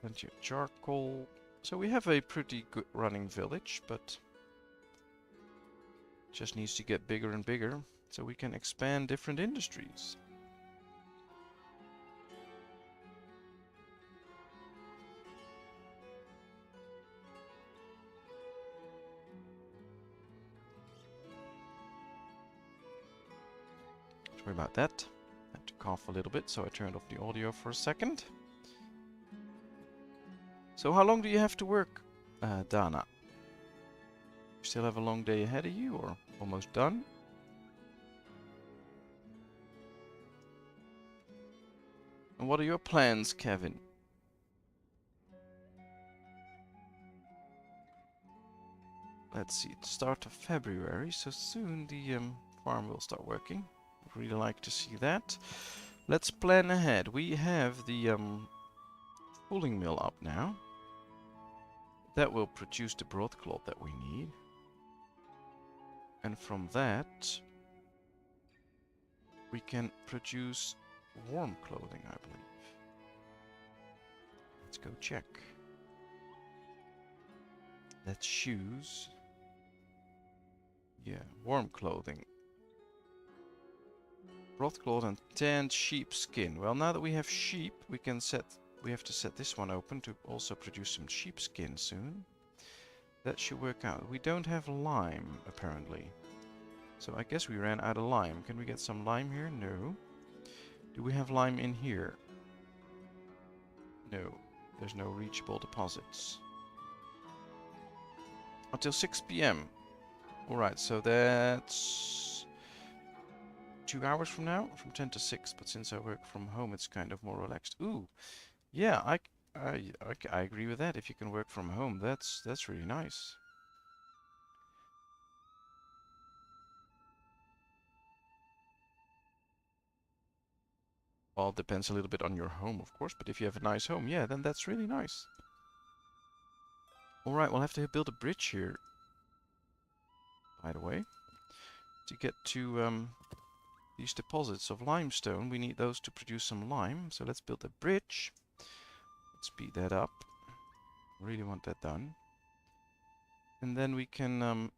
Plenty of charcoal. So we have a pretty good running village, but just needs to get bigger and bigger so we can expand different industries. Sorry about that. I had to cough a little bit, so I turned off the audio for a second. So how long do you have to work, Dana? You still have a long day ahead of you, or almost done? And what are your plans, Kevin? Let's see, start of February, so soon the farm will start working. I'd really like to see that. Let's plan ahead. We have the fulling mill up now. That will produce the broadcloth that we need. And from that, we can produce warm clothing, I believe. Let's go check. That's shoes. Yeah, warm clothing. Broadcloth and tanned sheep skin. Well, now that we have sheep, we have to set this one open to also produce some sheepskin soon. That should work out. We don't have lime, apparently. So I guess we ran out of lime. Can we get some lime here? No. Do we have lime in here? No. There's no reachable deposits. Until 6 PM. Alright, so that's 2 hours from now? From 10 to 6, but since I work from home, it's kind of more relaxed. Ooh, yeah, I agree with that. If you can work from home, that's really nice. Well, it depends a little bit on your home, of course, but if you have a nice home, yeah, then that's really nice. Alright, we'll have to build a bridge here, by the way. To get to these deposits of limestone, we need those to produce some lime. So let's build a bridge. Let's speed that up. Really want that done. And then we can...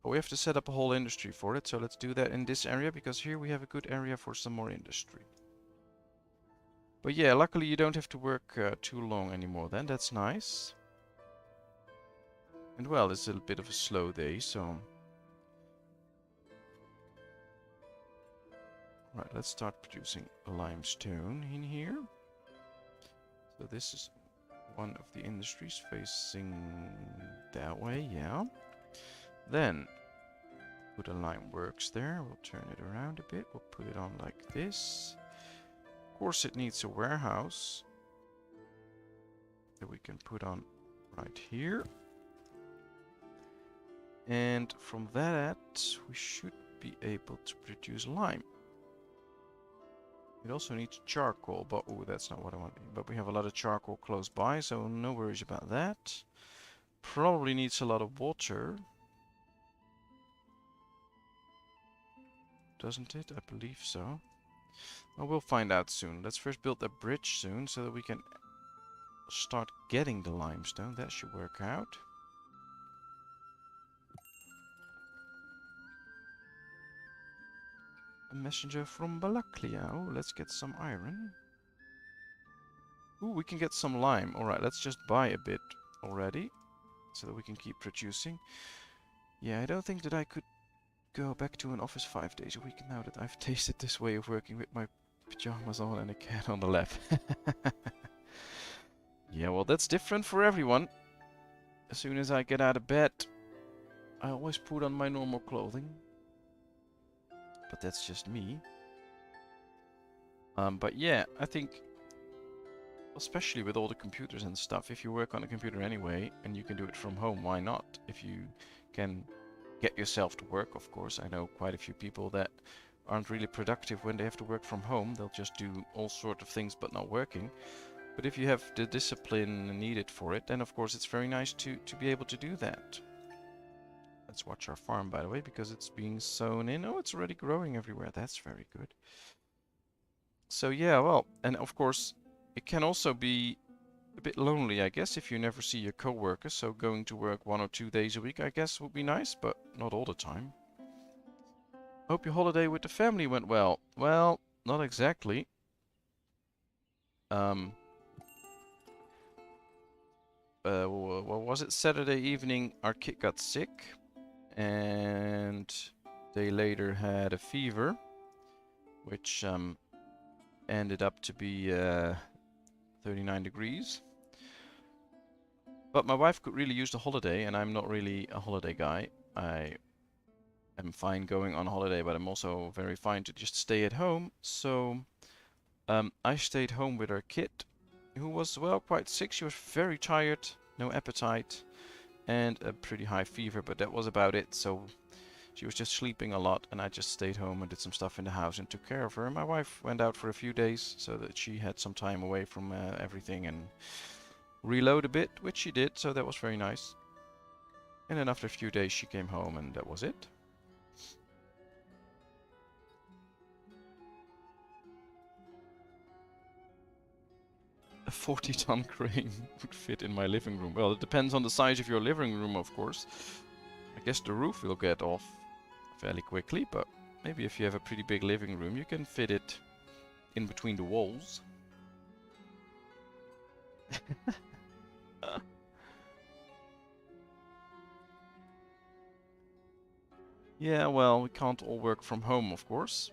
we have to set up a whole industry for it, so let's do that in this area, because here we have a good area for some more industry. But yeah, luckily you don't have to work too long anymore then, that's nice. And well, it's a bit of a slow day, so... Right, let's start producing limestone in here. So this is one of the industries facing that way, yeah. Then, put a lime works there. We'll turn it around a bit. We'll put it on like this. Of course it needs a warehouse that we can put on right here. And from that, we should be able to produce lime. It also needs charcoal, but oh, that's not what I want. But we have a lot of charcoal close by, so no worries about that. Probably needs a lot of water. Doesn't it? I believe so. Well, we'll find out soon. Let's first build a bridge soon so that we can start getting the limestone. That should work out. A messenger from Balaklia. Oh, let's get some iron. Ooh, we can get some lime. Alright, let's just buy a bit already so that we can keep producing. Yeah, I don't think that I could go back to an office 5 days a week now that I've tasted this way of working with my pajamas on and a cat on the lap. Yeah, well, that's different for everyone. As soon as I get out of bed, I always put on my normal clothing. But that's just me. But yeah, I think, especially with all the computers and stuff, if you work on a computer anyway, and you can do it from home, why not? If you can get yourself to work, of course. I know quite a few people that aren't really productive when they have to work from home. They'll just do all sorts of things but not working. But if you have the discipline needed for it, then of course it's very nice to be able to do that. Let's watch our farm, by the way, because it's being sown in. Oh, it's already growing everywhere. That's very good. So yeah, well, and of course it can also be a bit lonely, I guess, if you never see your co-workers. So going to work 1 or 2 days a week, I guess, would be nice, but not all the time. Hope your holiday with the family went well. Well, not exactly. What was it? Saturday evening, our kid got sick, and they later had a fever, which ended up to be 39 degrees. But my wife could really use the holiday, and I'm not really a holiday guy. I am fine going on holiday, but I'm also very fine to just stay at home. So I stayed home with our kid, who was, well, quite sick. She was very tired, no appetite, and a pretty high fever, but that was about it. So she was just sleeping a lot, and I just stayed home and did some stuff in the house and took care of her. And my wife went out for a few days so that she had some time away from everything and reload a bit, which she did, so that was very nice. And then after a few days she came home, and that was it. A 40-ton crane would fit in my living room. Well, it depends on the size of your living room, of course. I guess the roof will get off fairly quickly, but maybe if you have a pretty big living room, you can fit it in between the walls. Yeah, well, we can't all work from home, of course.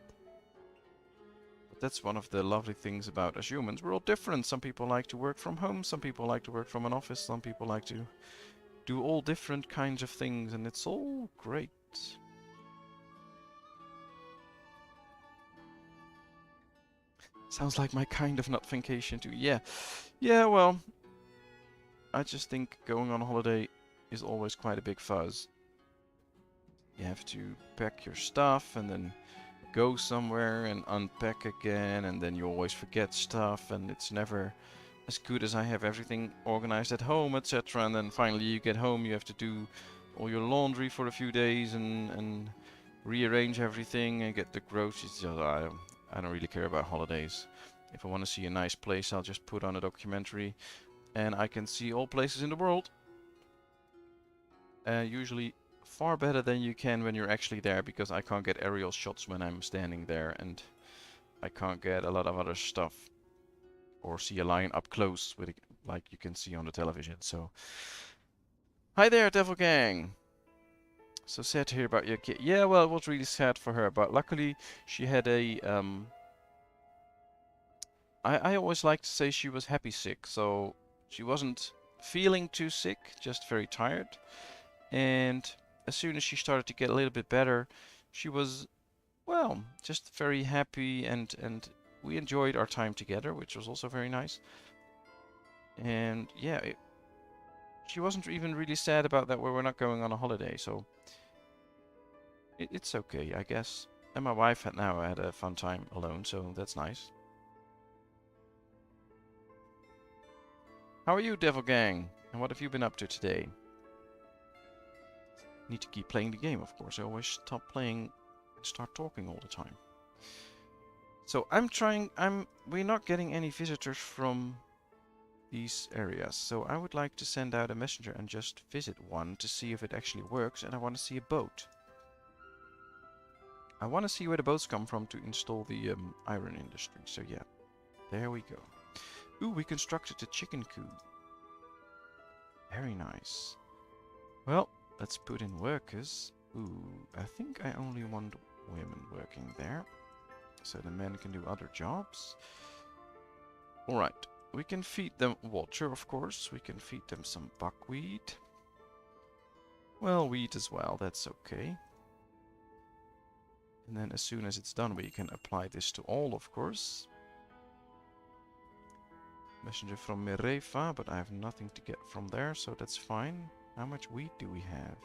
But that's one of the lovely things about us humans. We're all different. Some people like to work from home, some people like to work from an office, some people like to do all different kinds of things, and it's all great. Sounds like my kind of not vacation too. Yeah. Yeah, well, I just think going on holiday is always quite a big fuzz. You have to pack your stuff and then go somewhere and unpack again, and then you always forget stuff, and it's never as good as I have everything organized at home, etc. And then finally you get home, you have to do all your laundry for a few days and rearrange everything and get the groceries. I don't really care about holidays. If I want to see a nice place, I'll just put on a documentary and I can see all places in the world. Usually far better than you can when you're actually there, because I can't get aerial shots when I'm standing there, and I can't get a lot of other stuff or see a lion up close with like you can see on the television. So hi there, Devil Gang. So sad to hear about your kid. Yeah, well, it was really sad for her, but luckily she had a I always like to say she was happy sick, so she wasn't feeling too sick, just very tired. And as soon as she started to get a little bit better, she was, well, just very happy, and we enjoyed our time together, which was also very nice. And yeah, she wasn't even really sad about that. We're not going on a holiday, so it's okay, I guess. And my wife had a fun time alone, so that's nice. How are you, Devil Gang? And what have you been up to today? Need to keep playing the game, of course. I always stop playing and start talking all the time. So we're not getting any visitors from these areas. So I would like to send out a messenger and just visit one to see if it actually works. And I want to see a boat. I want to see where the boats come from to install the iron industry. So yeah, there we go. Ooh, we constructed a chicken coop. Very nice. Well, let's put in workers. Ooh, I think I only want women working there. So the men can do other jobs. Alright, we can feed them water, of course. We can feed them some buckwheat. Well, wheat as well, that's okay. And then as soon as it's done, we can apply this to all, of course. Messenger from Mirefa, but I have nothing to get from there, so that's fine. How much wheat do we have?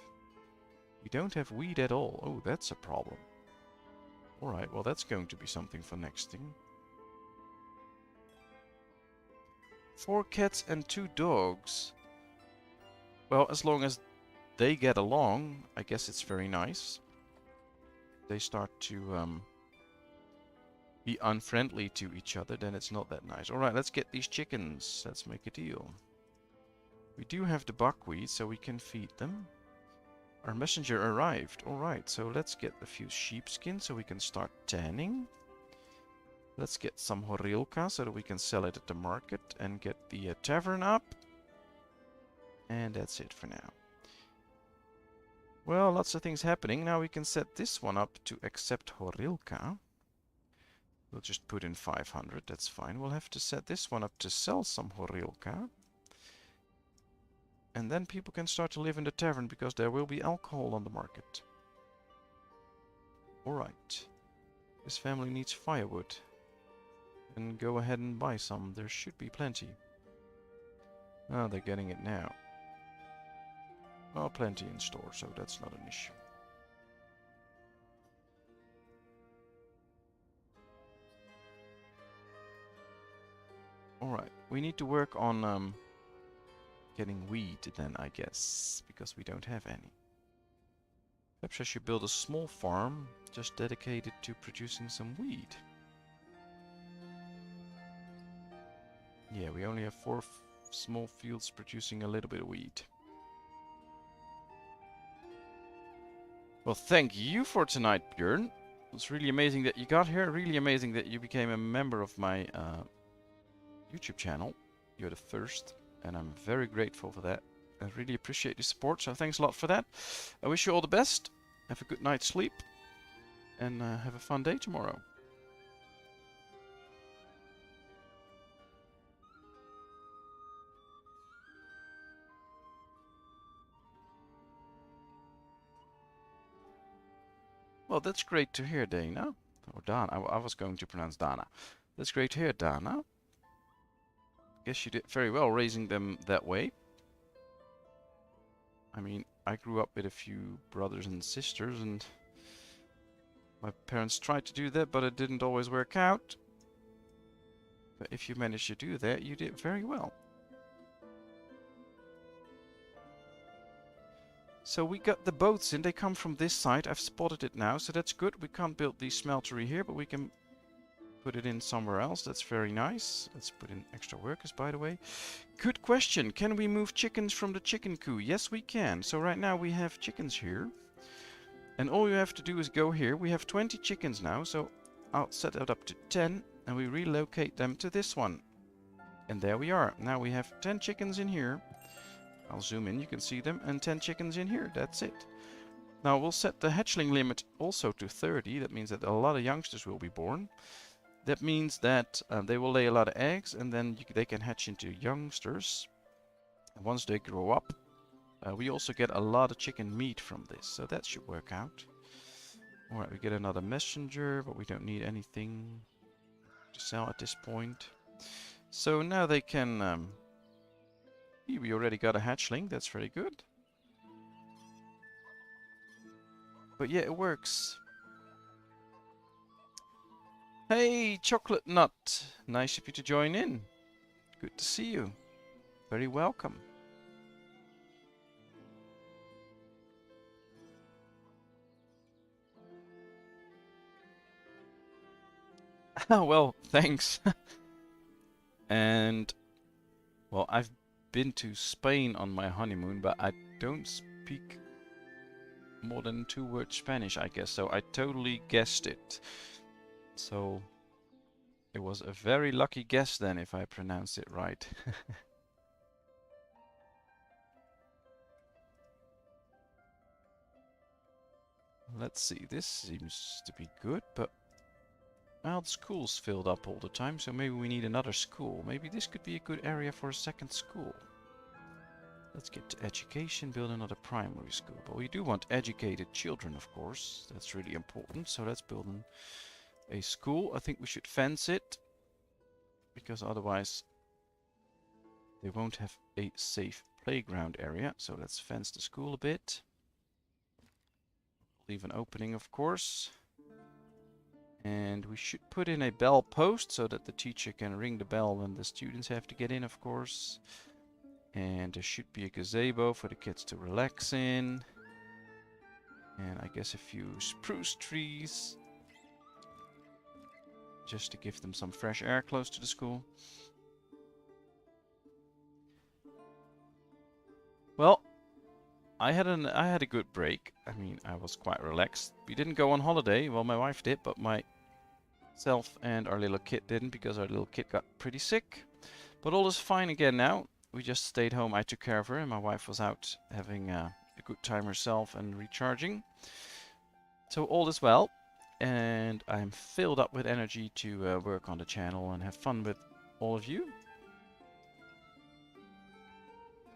We don't have wheat at all. Oh, that's a problem. Alright, well that's going to be something for next thing. 4 cats and 2 dogs. Well, as long as they get along, I guess it's very nice. They start to be unfriendly to each other, then it's not that nice. Alright, let's get these chickens. Let's make a deal. We do have the buckwheat, so we can feed them. Our messenger arrived. Alright, so let's get a few sheepskin so we can start tanning. Let's get some horilka so that we can sell it at the market and get the tavern up. And that's it for now. Well, lots of things happening. Now we can set this one up to accept horilka. We'll just put in 500, that's fine. We'll have to set this one up to sell some horilka. And then people can start to live in the tavern because there will be alcohol on the market. Alright. This family needs firewood. And go ahead and buy some. There should be plenty. Oh, they're getting it now. Well, plenty in store, so that's not an issue. Alright, we need to work on getting wheat then, I guess, because we don't have any. Perhaps I should build a small farm just dedicated to producing some wheat. Yeah, we only have 4 small fields producing a little bit of wheat. Well, thank you for tonight, Björn. It's really amazing that you got here. Really amazing that you became a member of my YouTube channel. You're the first, and I'm very grateful for that. I really appreciate the support, so thanks a lot for that. I wish you all the best. Have a good night's sleep, and have a fun day tomorrow. Well, that's great to hear, Dana. Or Dana. I was going to pronounce Dana. That's great to hear, Dana. Guess you did very well raising them that way. I mean, I grew up with a few brothers and sisters, and my parents tried to do that, but it didn't always work out. But if you managed to do that, you did very well. So we got the boats in. They come from this side. I've spotted it now, so that's good. We can't build the smeltery here, but we can put it in somewhere else. That's very nice. Let's put in extra workers, by the way. Good question. Can we move chickens from the chicken coop? Yes, we can. So right now we have chickens here. And all you have to do is go here. We have 20 chickens now, so I'll set it up to 10, and we relocate them to this one. And there we are. Now we have 10 chickens in here. I'll zoom in, you can see them, and 10 chickens in here. That's it. Now we'll set the hatchling limit also to 30. That means that a lot of youngsters will be born. That means that they will lay a lot of eggs, and then they can hatch into youngsters. And once they grow up, we also get a lot of chicken meat from this, so that should work out. Alright, we get another messenger, but we don't need anything to sell at this point. So now they can We already got a hatchling, that's very good. But yeah, it works. Hey, Chocolate Nut! Nice of you to join in. Good to see you. Very welcome. Well, thanks. And, well, I've been to Spain on my honeymoon, but I don't speak more than 2 words Spanish, I guess, so I totally guessed it. So, it was a very lucky guess then, if I pronounced it right. Let's see, this seems to be good, but well, the school's filled up all the time, so maybe we need another school. Maybe this could be a good area for a second school. Let's get to education, build another primary school. But we do want educated children, of course. That's really important, so let's build a school. I think we should fence it, because otherwise they won't have a safe playground area. So let's fence the school a bit. Leave an opening, of course. And we should put in a bell post so that the teacher can ring the bell when the students have to get in, of course. And there should be a gazebo for the kids to relax in. And I guess a few spruce trees, just to give them some fresh air close to the school. Well, I had a good break. I mean, I was quite relaxed. We didn't go on holiday. Well, my wife did, but myself and our little kid didn't, because our little kid got pretty sick. But all is fine again now. We just stayed home. I took care of her, and my wife was out having a good time herself and recharging. So all is well, and I'm filled up with energy to work on the channel and have fun with all of you.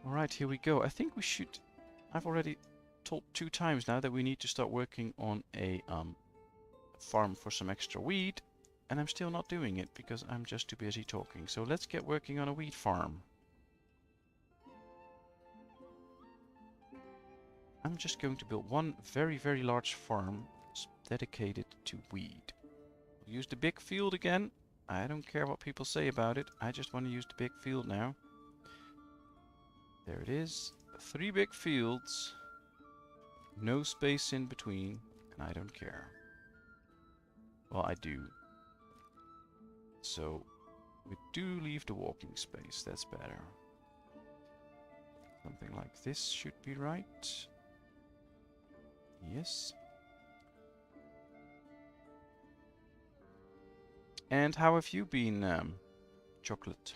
Alright, here we go. I think we should... I've already told 2 times now that we need to start working on a farm for some extra wheat, and I'm still not doing it because I'm just too busy talking. So let's get working on a wheat farm. I'm just going to build one very, very large farm dedicated to wheat. We'll use the big field again. I don't care what people say about it. I just want to use the big field now. There it is. 3 big fields. No space in between. And I don't care. Well, I do. So, we do leave the walking space. That's better. Something like this should be right. Yes. And how have you been, Chocolate?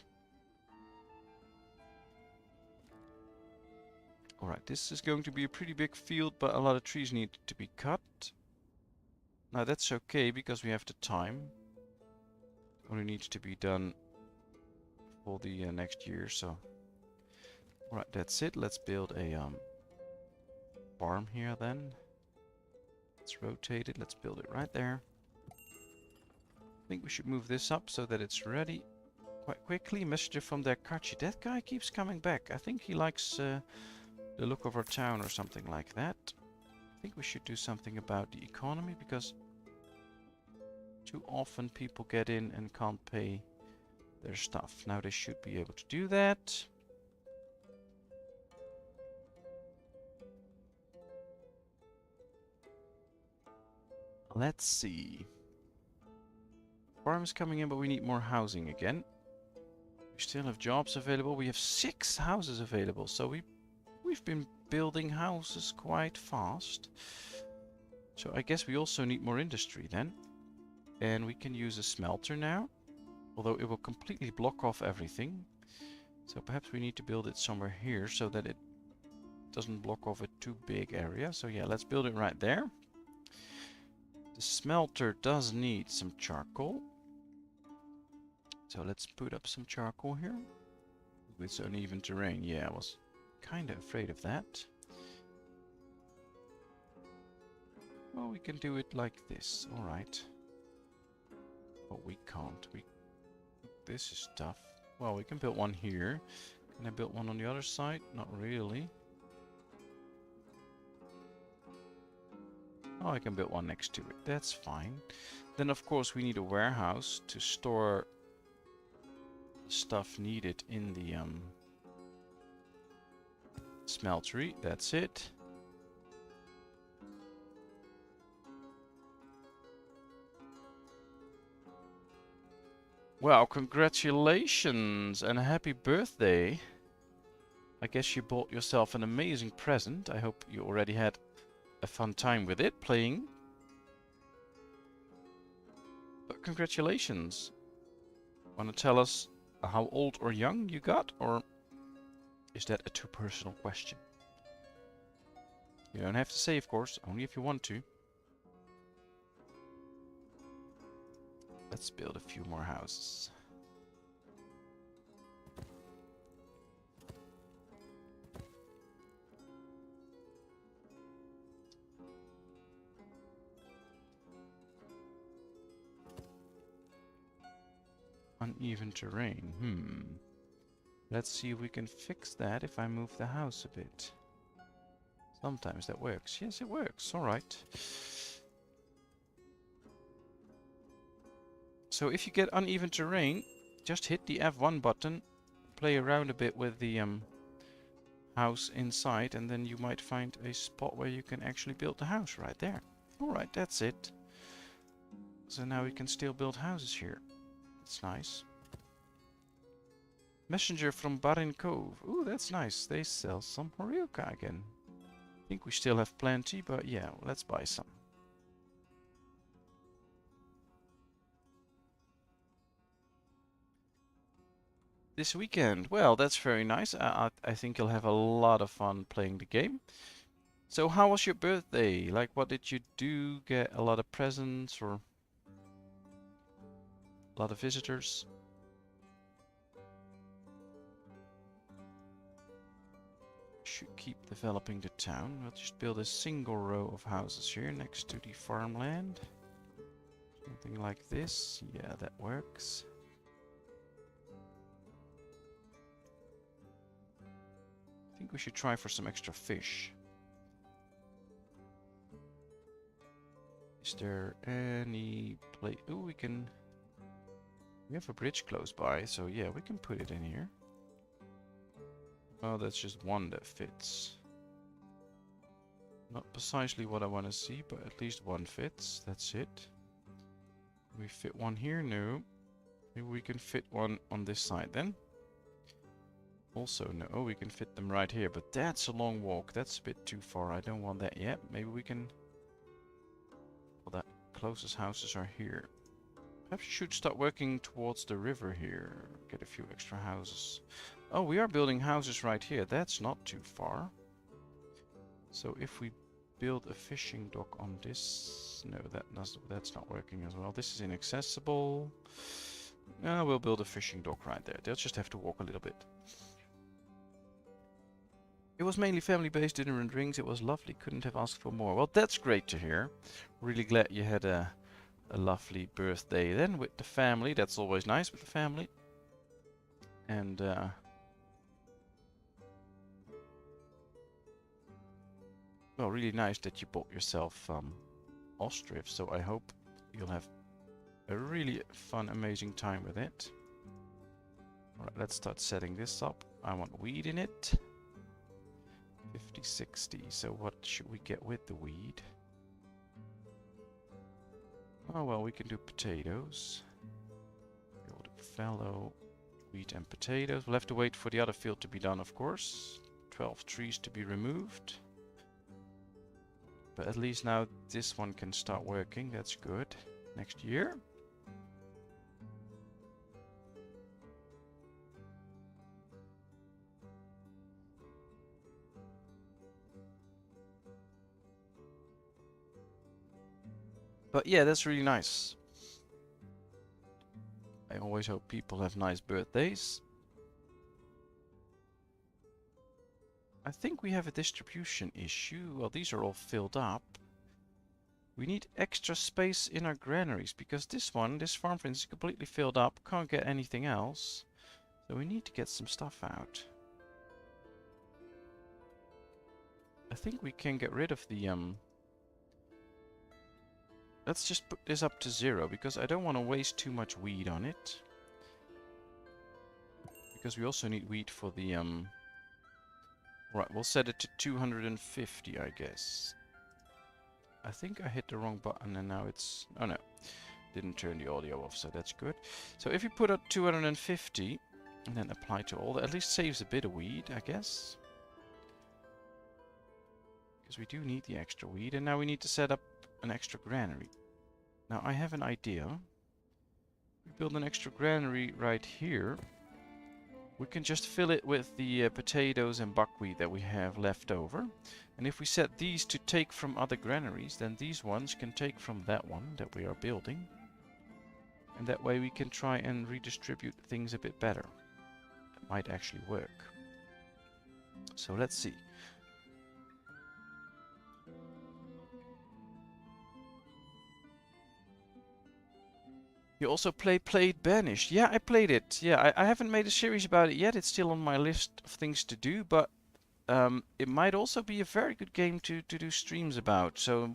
Alright, this is going to be a pretty big field, but a lot of trees need to be cut. Now that's okay, because we have the time. Only needs to be done for the next year, so... Alright, that's it. Let's build a farm here then. Let's rotate it. Let's build it right there. I think we should move this up so that it's ready quite quickly. Messenger from Dakachi. That guy keeps coming back. I think he likes the look of our town or something like that. I think we should do something about the economy, because too often people get in and can't pay their stuff. Now they should be able to do that. Let's see. Farms coming in, but we need more housing again. We still have jobs available. We have 6 houses available, so we've been building houses quite fast. So I guess we also need more industry then. And we can use a smelter now, although it will completely block off everything. So perhaps we need to build it somewhere here so that it doesn't block off a too big area. So yeah, let's build it right there. The smelter does need some charcoal. So let's put up some charcoal here. With uneven terrain. Yeah, I was kind of afraid of that. Well, we can do it like this. Alright. But we can't. This is tough. Well, we can build one here. Can I build one on the other side? Not really. Oh, I can build one next to it. That's fine. Then of course we need a warehouse to store stuff needed in the smeltery. That's it. Well, congratulations and a happy birthday. I guess you bought yourself an amazing present. I hope you already had a fun time with it, playing. But congratulations. Want to tell us how old or young you got, or is that a too personal question? You don't have to say, of course, only if you want to. Let's build a few more houses. Uneven terrain. Let's see if we can fix that if I move the house a bit. Sometimes that works. Yes, it works. Alright. So if you get uneven terrain, just hit the F1 button, play around a bit with the house inside, and then you might find a spot where you can actually build the house right there. Alright, that's it. So now we can still build houses here. That's nice. Messenger from Barin Cove. Ooh, that's nice. They sell some Horyuka again. I think we still have plenty, but yeah, let's buy some. This weekend. Well, that's very nice. I think you'll have a lot of fun playing the game. So how was your birthday? Like, what did you do? Get a lot of presents or a lot of visitors? Should keep developing the town. We'll just build a single row of houses here next to the farmland. Something like this. Yeah, that works. I think we should try for some extra fish. Is there any place? Oh, we can... We have a bridge close by, so yeah, we can put it in here. Oh, that's just one that fits. Not precisely what I want to see, but at least one fits. That's it. We fit one here? No. Maybe we can fit one on this side then. Also, no. Oh, we can fit them right here, but that's a long walk. That's a bit too far. I don't want that yet. Maybe we can... Well, the closest houses are here. Perhaps we should start working towards the river here. Get a few extra houses. Oh, we are building houses right here. That's not too far. So if we build a fishing dock on this... No, that's not working as well. This is inaccessible. We'll build a fishing dock right there. They'll just have to walk a little bit. It was mainly family-based, dinner and drinks. It was lovely. Couldn't have asked for more. Well, that's great to hear. Really glad you had a lovely birthday then with the family. That's always nice with the family. And well, really nice that you bought yourself Ostriv. So I hope you'll have a really fun, amazing time with it. Alright, let's start setting this up. I want weed in it. 50, 60. So what should we get with the weed? Oh, well, we can do potatoes. Build a fallow, wheat and potatoes. We'll have to wait for the other field to be done, of course. 12 trees to be removed. But at least now this one can start working. That's good. Next year. But yeah, that's really nice. I always hope people have nice birthdays. I think we have a distribution issue. Well, these are all filled up. We need extra space in our granaries because this farm for instance, is completely filled up. Can't get anything else. So we need to get some stuff out. I think we can get rid of the let's just put this up to 0 because I don't want to waste too much wheat on it. Because we also need wheat for the right, we'll set it to 250, I guess. I think I hit the wrong button and now it's... Oh no, didn't turn the audio off, so that's good. So if you put up 250 and then apply to all, that at least saves a bit of wheat, I guess. Because we do need the extra wheat, and now we need to set up an extra granary. Now I have an idea. We build an extra granary right here. We can just fill it with the potatoes and buckwheat that we have left over. And if we set these to take from other granaries, then these ones can take from that one that we are building. And that way we can try and redistribute things a bit better. That might actually work. So let's see. You also played Banished. Yeah, I played it. Yeah, I haven't made a series about it yet. It's still on my list of things to do, but it might also be a very good game to do streams about. So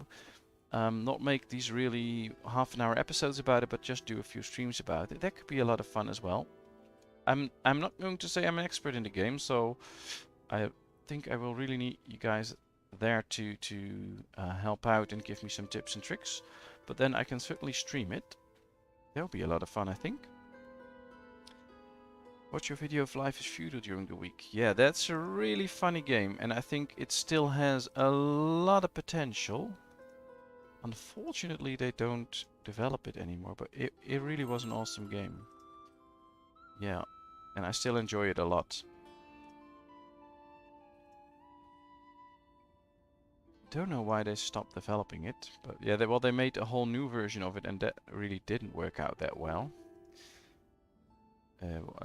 not make these really half-an-hour episodes about it, but just do a few streams about it. That could be a lot of fun as well. I'm not going to say I'm an expert in the game, so I think I will really need you guys there to help out and give me some tips and tricks. But then I can certainly stream it. That'll be a lot of fun, I think. Watch your video of Life is Feudal during the week. Yeah, that's a really funny game, and I think it still has a lot of potential. Unfortunately, they don't develop it anymore, but it really was an awesome game. Yeah, and I still enjoy it a lot. Don't know why they stopped developing it, but yeah, they made a whole new version of it, and that really didn't work out that well.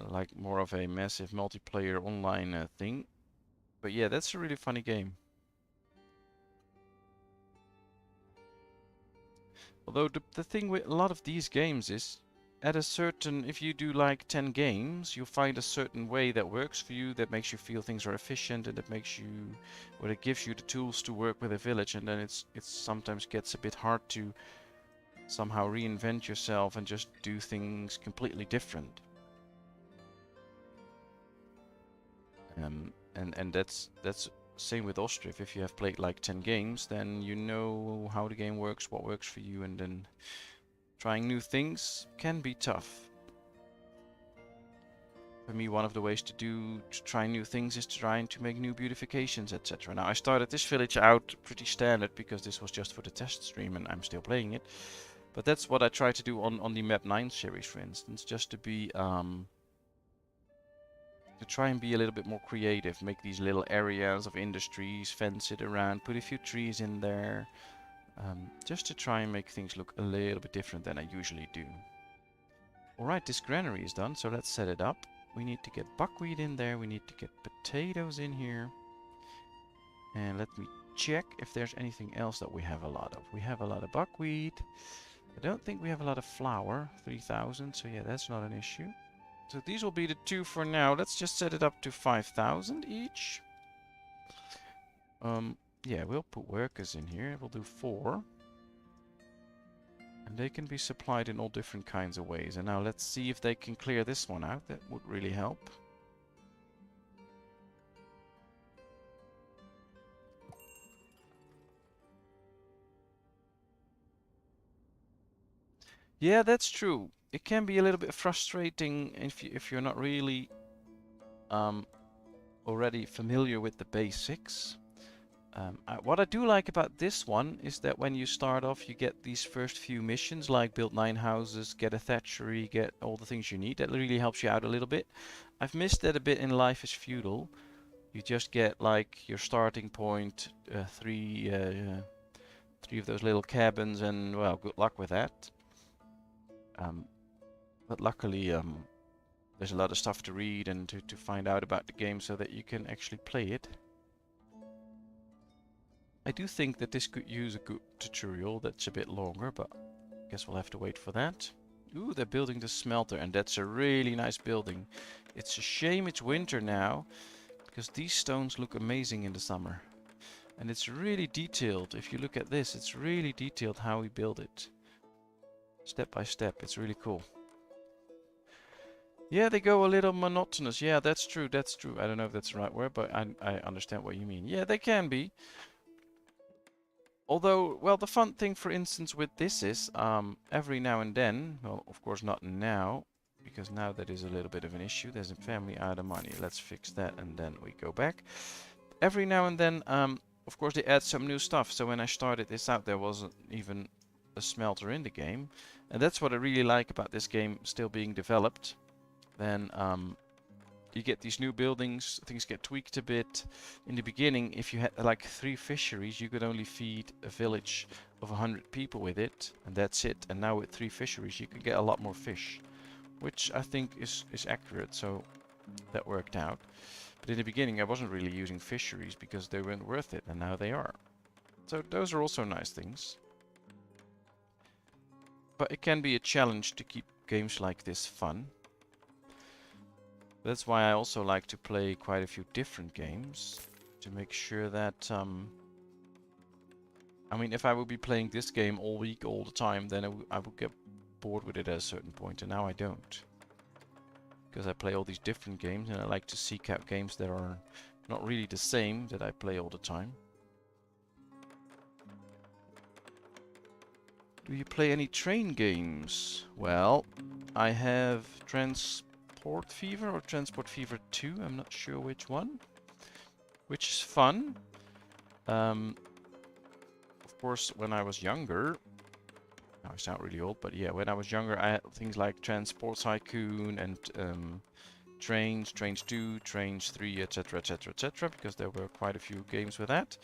Like more of a massive multiplayer online thing. But yeah, that's a really funny game. Although the thing with a lot of these games is, at a certain, if you do like 10 games, you find a certain way that works for you, that makes you feel things are efficient, and that makes you, well, it gives you the tools to work with a village, and then it sometimes gets a bit hard to somehow reinvent yourself and just do things completely different. And that's same with Ostriv. If you have played like 10 games, then you know how the game works, what works for you, and then trying new things can be tough. For me, one of the ways to try new things is to try to make new beautifications, etc. Now, I started this village out pretty standard because this was just for the test stream and I'm still playing it. But that's what I try to do on the Map 9 series, for instance, just to be to try and be a little bit more creative, make these little areas of industries, fence it around, put a few trees in there, just to try and make things look a little bit different than I usually do. Alright, this granary is done, so let's set it up. We need to get buckwheat in there, we need to get potatoes in here. And let me check if there's anything else that we have a lot of. We have a lot of buckwheat. I don't think we have a lot of flour, 3,000, so yeah, that's not an issue. So these will be the 2 for now. Let's just set it up to 5,000 each. Yeah, we'll put workers in here. We'll do 4. And they can be supplied in all different kinds of ways. And now let's see if they can clear this one out. That would really help. Yeah, that's true. It can be a little bit frustrating if you're not really already familiar with the basics. What I do like about this one is that when you start off, you get these first few missions, like build 9 houses, get a thatchery, get all the things you need. That really helps you out a little bit. I've missed that a bit in Life is Feudal. You just get like your starting point, 3 of those little cabins, and well, good luck with that. But luckily, there's a lot of stuff to read and to find out about the game so that you can actually play it. I do think that this could use a good tutorial that's a bit longer, but I guess we'll have to wait for that. Ooh, they're building the smelter, and that's a really nice building. It's a shame it's winter now, because these stones look amazing in the summer. And it's really detailed. If you look at this, it's really detailed how we build it. Step by step. It's really cool. Yeah, they go a little monotonous. Yeah, that's true. That's true. I don't know if that's the right word, but I understand what you mean. Yeah, they can be. Although, well, the fun thing, for instance, with this is every now and then, well, of course not now, because now that is a little bit of an issue. There's a family out of money. Let's fix that, and then we go back. Every now and then, of course, they add some new stuff. So when I started this out, there wasn't even a smelter in the game. And that's what I really like about this game still being developed. Then you get these new buildings, things get tweaked a bit. In the beginning, if you had like 3 fisheries, you could only feed a village of 100 people with it, and that's it. And now with 3 fisheries, you can get a lot more fish, which I think is accurate, so that worked out. But in the beginning, I wasn't really using fisheries because they weren't worth it, and now they are. So those are also nice things. But it can be a challenge to keep games like this fun. That's why I also like to play quite a few different games, to make sure that, I mean, if I would be playing this game all week, all the time, then I would get bored with it at a certain point, and now I don't. Because I play all these different games, and I like to seek out games that are not really the same that I play all the time. Do you play any train games? Well, I have Transport Fever or Transport Fever 2, I'm not sure which one. Which is fun. Of course, when I was younger, now I sound really old, but yeah, when I was younger, I had things like Transport Tycoon and Trains 2, Trains 3, etc, etc, etc, because there were quite a few games with that.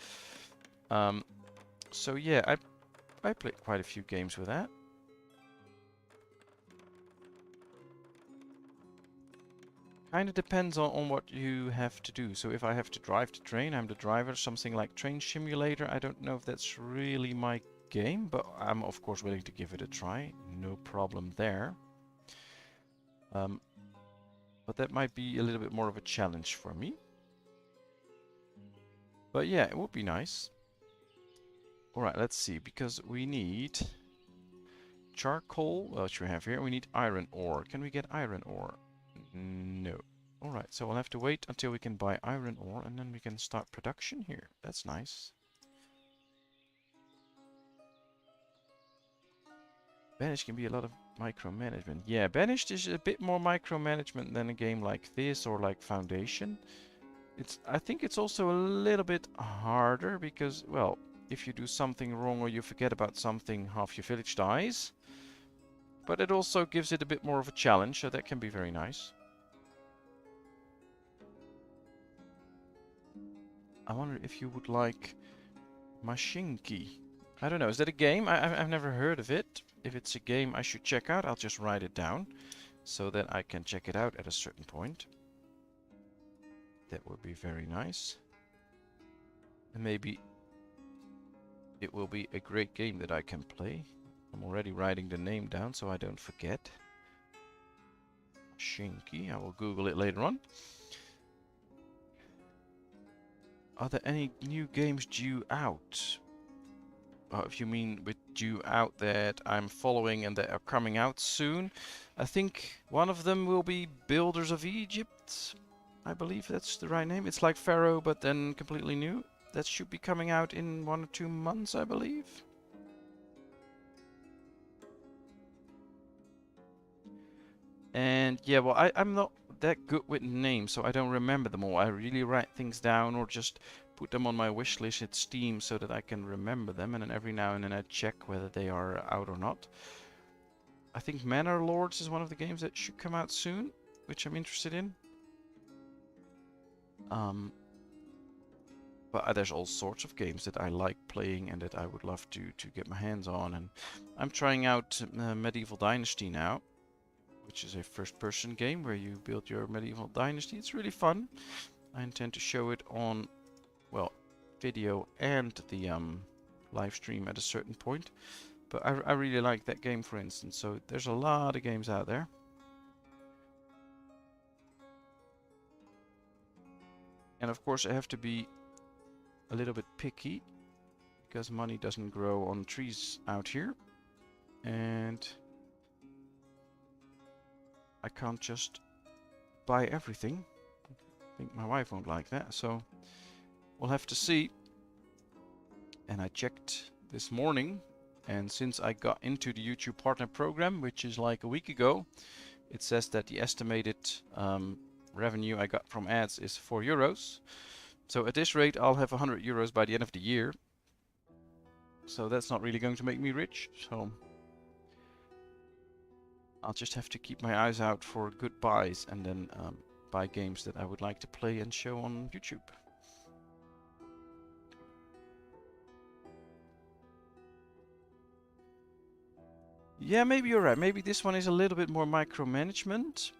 So yeah, I played quite a few games with that. Kind of depends on what you have to do. So if I have to drive the train, I'm the driver. Something like Train Simulator, I don't know if that's really my game, but I'm of course willing to give it a try. No problem there. But that might be a little bit more of a challenge for me. But yeah, it would be nice. Alright, let's see, because we need charcoal, which we have here. We need iron ore. Can we get iron ore? No. Alright, so we'll have to wait until we can buy iron ore, and then we can start production here. That's nice. Banished can be a lot of micromanagement. Yeah, Banished is a bit more micromanagement than a game like this or like Foundation. I think it's also a little bit harder because, well, if you do something wrong or you forget about something, half your village dies. But it also gives it a bit more of a challenge, so that can be very nice. I wonder if you would like Mashinki. I don't know, is that a game? I've never heard of it. If it's a game I should check out, I'll just write it down so that I can check it out at a certain point. That would be very nice. And maybe it will be a great game that I can play. I'm already writing the name down so I don't forget. Shinky, I will Google it later on. Are there any new games due out? If you mean with due out that I'm following and that are coming out soon, I think one of them will be Builders of Egypt. I believe that's the right name. It's like Pharaoh, but then completely new. That should be coming out in 1 or 2 months, I believe. And yeah, well, I'm not that good with names, so I don't remember them all. I really write things down or just put them on my wish list at Steam so that I can remember them, and then every now and then I check whether they are out or not. I think Manor Lords is one of the games that should come out soon, which I'm interested in. But there's all sorts of games that I like playing and that I would love to get my hands on. And I'm trying out Medieval Dynasty now, which is a first-person game where you build your medieval dynasty. It's really fun. I intend to show it on, well, video and the live stream at a certain point. But I really like that game, for instance. So there's a lot of games out there. And of course I have to be a little bit picky because money doesn't grow on trees out here. And I can't just buy everything. I think my wife won't like that, so we'll have to see. And I checked this morning, and since I got into the YouTube Partner Program, which is like a week ago, it says that the estimated revenue I got from ads is €4. So at this rate, I'll have €100 by the end of the year. So that's not really going to make me rich. So I'll just have to keep my eyes out for good buys and then buy games that I would like to play and show on YouTube. Yeah, maybe you're right. Maybe this one is a little bit more micromanagement.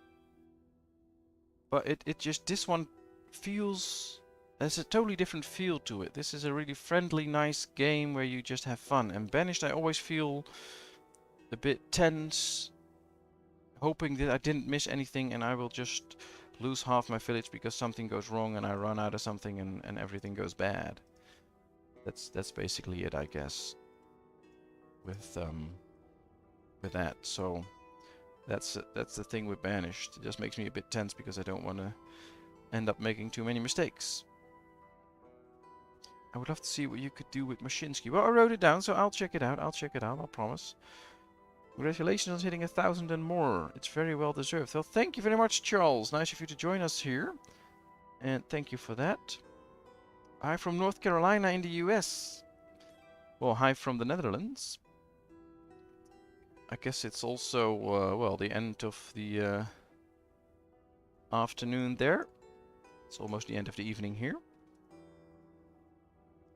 But it just, this one feels, there's a totally different feel to it. This is a really friendly, nice game where you just have fun. And Banished, I always feel a bit tense, hoping that I didn't miss anything and I will just lose half my village because something goes wrong and I run out of something and everything goes bad. That's basically it, I guess, with that. So that's the thing with Banished. It just makes me a bit tense because I don't want to end up making too many mistakes. I would love to see what you could do with Mashinsky. Well, I wrote it down, so I'll check it out. I'll promise. Congratulations on hitting 1,000 and more. It's very well deserved. Well, thank you very much, Charles. Nice of you to join us here. And thank you for that. Hi from North Carolina in the US. Well, hi from the Netherlands. I guess it's also, well, the end of the afternoon there. It's almost the end of the evening here.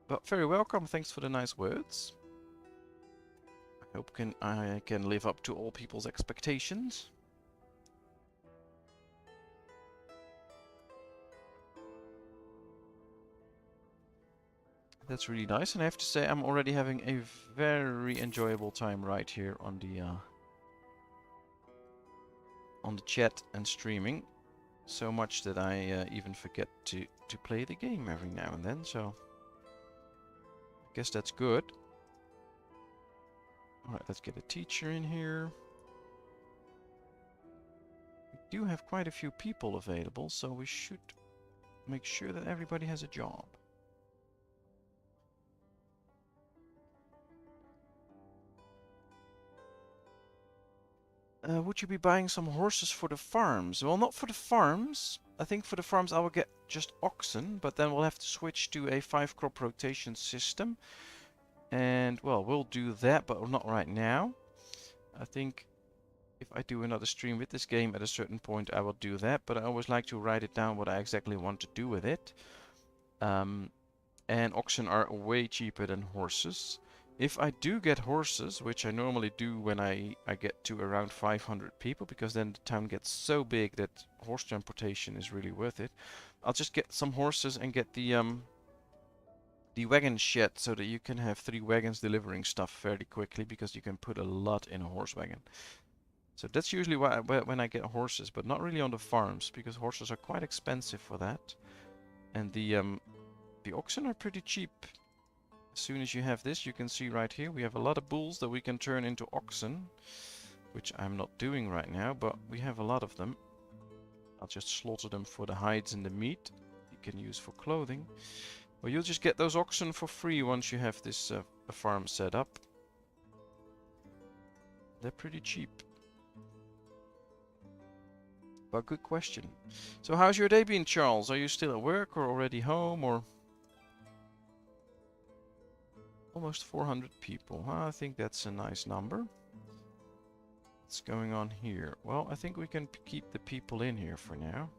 But very welcome. Thanks for the nice words. I hope I can live up to all people's expectations. That's really nice, and I have to say I'm already having a very enjoyable time right here on the chat and streaming. So much that I even forget to play the game every now and then, so I guess that's good. Alright, let's get a teacher in here. We do have quite a few people available, so we should make sure that everybody has a job. Would you be buying some horses for the farms? Well, not for the farms. I think for the farms I will get just oxen, but then we'll have to switch to a 5-crop rotation system. And, well, we'll do that, but not right now. I think if I do another stream with this game at a certain point, I will do that. But I always like to write it down what I exactly want to do with it. And oxen are way cheaper than horses. If I do get horses, which I normally do when I get to around 500 people, because then the town gets so big that horse transportation is really worth it, I'll just get some horses and get the wagon shed so that you can have 3 wagons delivering stuff fairly quickly, because you can put a lot in a horse wagon. So that's usually when I get horses, but not really on the farms, because horses are quite expensive for that. And the oxen are pretty cheap. As soon as you have this, you can see right here, we have a lot of bulls that we can turn into oxen, which I'm not doing right now, but we have a lot of them. I'll just slaughter them for the hides and the meat you can use for clothing. Well, you'll just get those oxen for free once you have this farm set up. They're pretty cheap. But good question. So how's your day been, Charles? Are you still at work or already home, or... Almost 400 people. I think that's a nice number. What's going on here? Well, I think we can keep the people in here for now.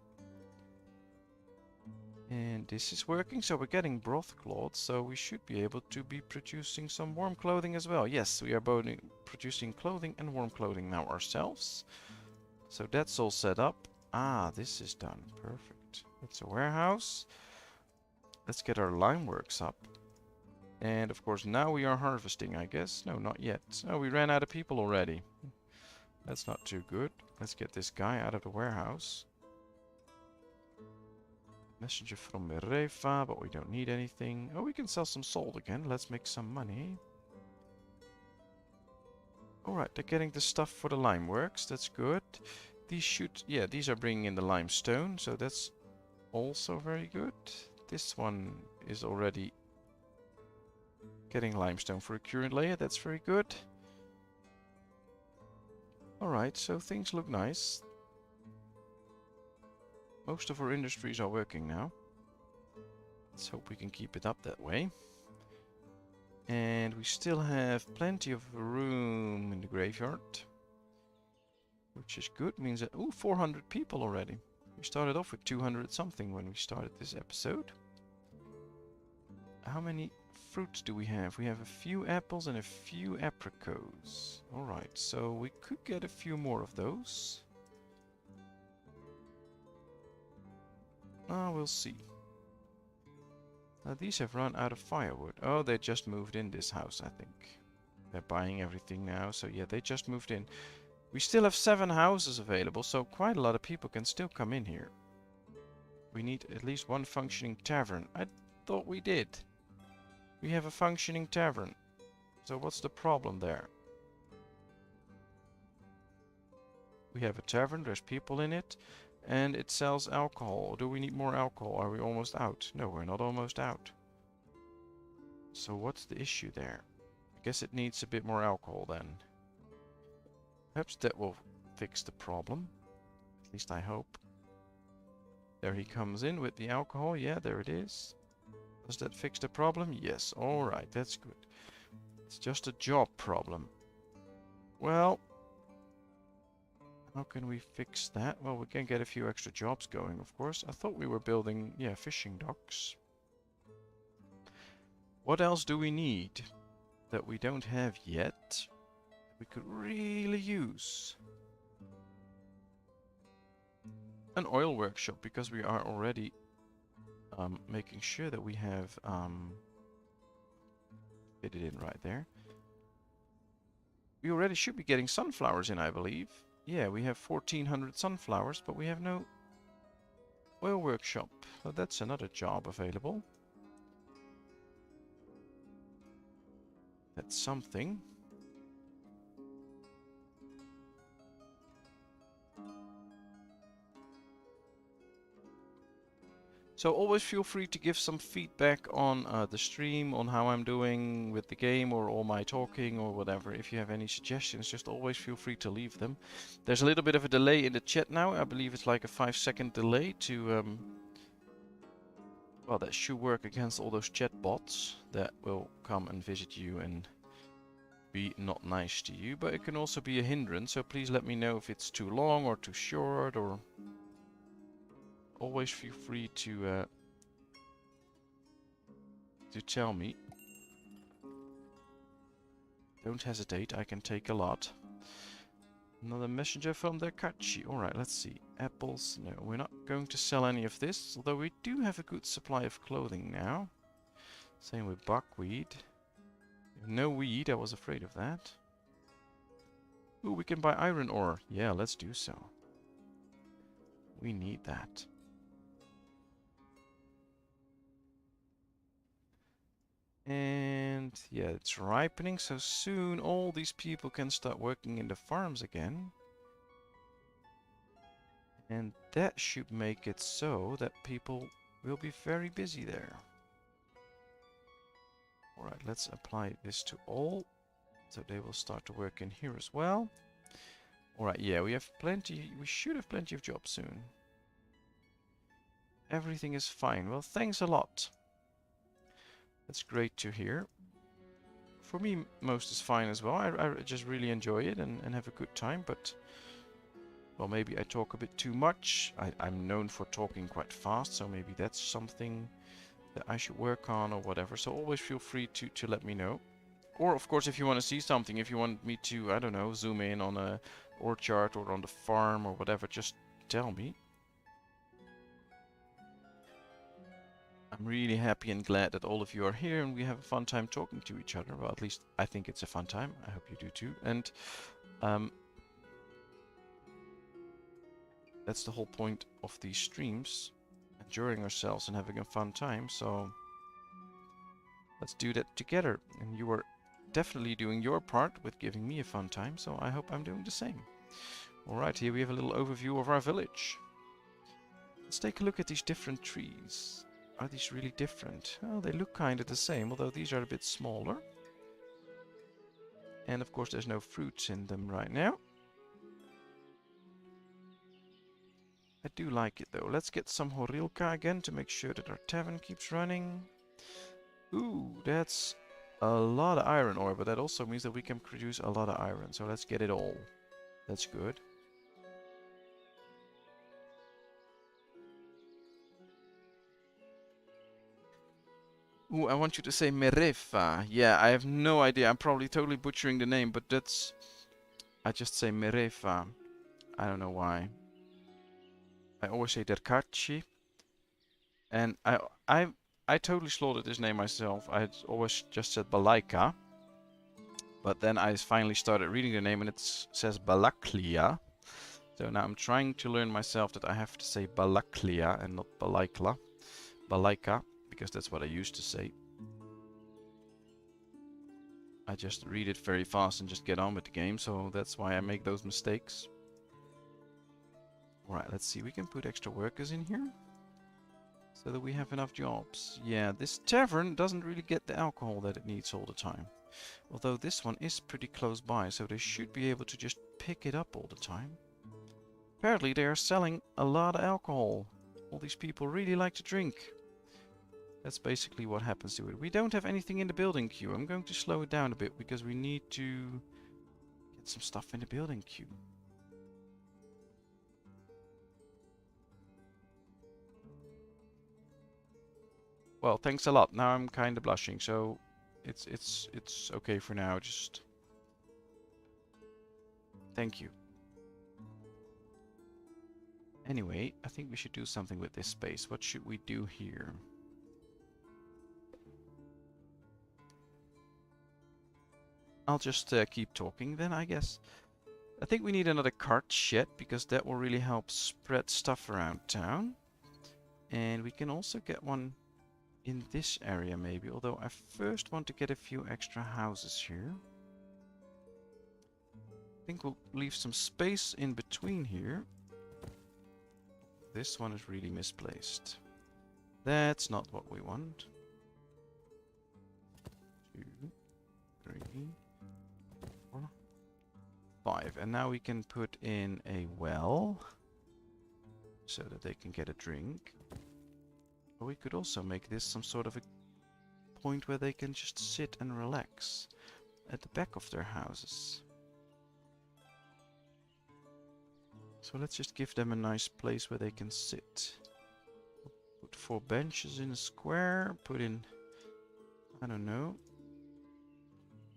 And this is working, so we're getting broth cloth, so we should be able to be producing some warm clothing as well. Yes, we are both producing clothing and warm clothing now ourselves. So that's all set up. Ah, this is done. Perfect. That's a warehouse. Let's get our lime works up. And of course now we are harvesting, I guess. No, not yet. Oh, we ran out of people already. That's not too good. Let's get this guy out of the warehouse. Messenger from Merefa, but we don't need anything. Oh, we can sell some salt again. Let's make some money. Alright, they're getting the stuff for the lime works. That's good. These should... Yeah, these are bringing in the limestone, so that's also very good. This one is already getting limestone for a current layer. That's very good. Alright, so things look nice. Most of our industries are working now. Let's hope we can keep it up that way. And we still have plenty of room in the graveyard. Which is good. Means that... Ooh, 400 people already. We started off with 200 something when we started this episode. How many fruits do we have? We have a few apples and a few apricots. Alright, so we could get a few more of those. We'll see. Now these have run out of firewood. Oh, they just moved in this house, I think. They're buying everything now, so yeah, they just moved in. We still have 7 houses available, so quite a lot of people can still come in here. We need at least one functioning tavern. I thought we did. We have a functioning tavern. So what's the problem there? We have a tavern, there's people in it. And it sells alcohol. Do we need more alcohol? Are we almost out? No, we're not almost out. So what's the issue there? I guess it needs a bit more alcohol then. Perhaps that will fix the problem. At least I hope. There he comes in with the alcohol. Yeah, there it is. Does that fix the problem? Yes. Alright, that's good. It's just a job problem. Well... How can we fix that? Well, we can get a few extra jobs going, of course. I thought we were building, yeah, fishing docks. What else do we need that we don't have yet? We could really use an oil workshop, because we are already making sure that we have fit it in right there. We already should be getting sunflowers in, I believe. Yeah, we have 1400 sunflowers, but we have no oil workshop. So that's another job available. That's something. So always feel free to give some feedback on the stream, on how I'm doing with the game, or all my talking, or whatever. If you have any suggestions, just always feel free to leave them. There's a little bit of a delay in the chat now. I believe it's like a 5-second delay to... well, that should work against all those chat bots that will come and visit you and be not nice to you. But it can also be a hindrance, so please let me know if it's too long or too short, or... Always feel free to tell me. Don't hesitate, I can take a lot. Another messenger from the Kachi. Alright, let's see. Apples. No, we're not going to sell any of this, although we do have a good supply of clothing now. Same with buckwheat. No weed, I was afraid of that. Ooh, we can buy iron ore. Yeah, let's do so. We need that. And yeah, it's ripening, so soon all these people can start working in the farms again. And that should make it so that people will be very busy there. Alright, let's apply this to all, so they will start to work in here as well. Alright, yeah, we have plenty, we should have plenty of jobs soon. Everything is fine. Well, thanks a lot. That's great to hear. For me, most is fine as well. I just really enjoy it and have a good time, but... Well, maybe I talk a bit too much. I'm known for talking quite fast, so maybe that's something that I should work on or whatever. So always feel free to let me know. Or, of course, if you want to see something, if you want me to, I don't know, zoom in on a orchard or on the farm or whatever, just tell me. I'm really happy and glad that all of you are here and we have a fun time talking to each other. Well, at least I think it's a fun time. I hope you do too. And that's the whole point of these streams. And enjoying ourselves and having a fun time, so let's do that together. And you are definitely doing your part with giving me a fun time, so I hope I'm doing the same. Alright, here we have a little overview of our village. Let's take a look at these different trees. Are these really different? Oh, they look kind of the same, although these are a bit smaller. And of course there's no fruits in them right now. I do like it though. Let's get some horilka again to make sure that our tavern keeps running. Ooh, that's a lot of iron ore, but that also means that we can produce a lot of iron. So let's get it all. That's good. Ooh, I want you to say Merefa. Yeah, I have no idea. I'm probably totally butchering the name, but that's... I just say Merefa. I don't know why. I always say Derkachi. And I totally slaughtered this name myself. I had always just said Balaika. But then I finally started reading the name and it says Balaklia. So now I'm trying to learn myself that I have to say Balaklia and not Balaikla. Balaika, because that's what I used to say. I just read it very fast and just get on with the game, so that's why I make those mistakes. Alright, let's see, we can put extra workers in here. So that we have enough jobs. Yeah, this tavern doesn't really get the alcohol that it needs all the time. Although this one is pretty close by, so they should be able to just pick it up all the time. Apparently they are selling a lot of alcohol. All these people really like to drink. That's basically what happens to it. We don't have anything in the building queue. I'm going to slow it down a bit because we need to get some stuff in the building queue. Well, thanks a lot. Now I'm kind of blushing, so it's okay for now. Just thank you. Anyway, I think we should do something with this space. What should we do here? I'll just keep talking then, I guess. I think we need another cart shed, because that will really help spread stuff around town. And we can also get one in this area maybe, although I first want to get a few extra houses here. I think we'll leave some space in between here. This one is really misplaced. That's not what we want. 2, 3, 4, 5. And now we can put in a well so that they can get a drink. Or we could also make this some sort of a point where they can just sit and relax at the back of their houses. So let's just give them a nice place where they can sit. Put 4 benches in a square, put in, I don't know,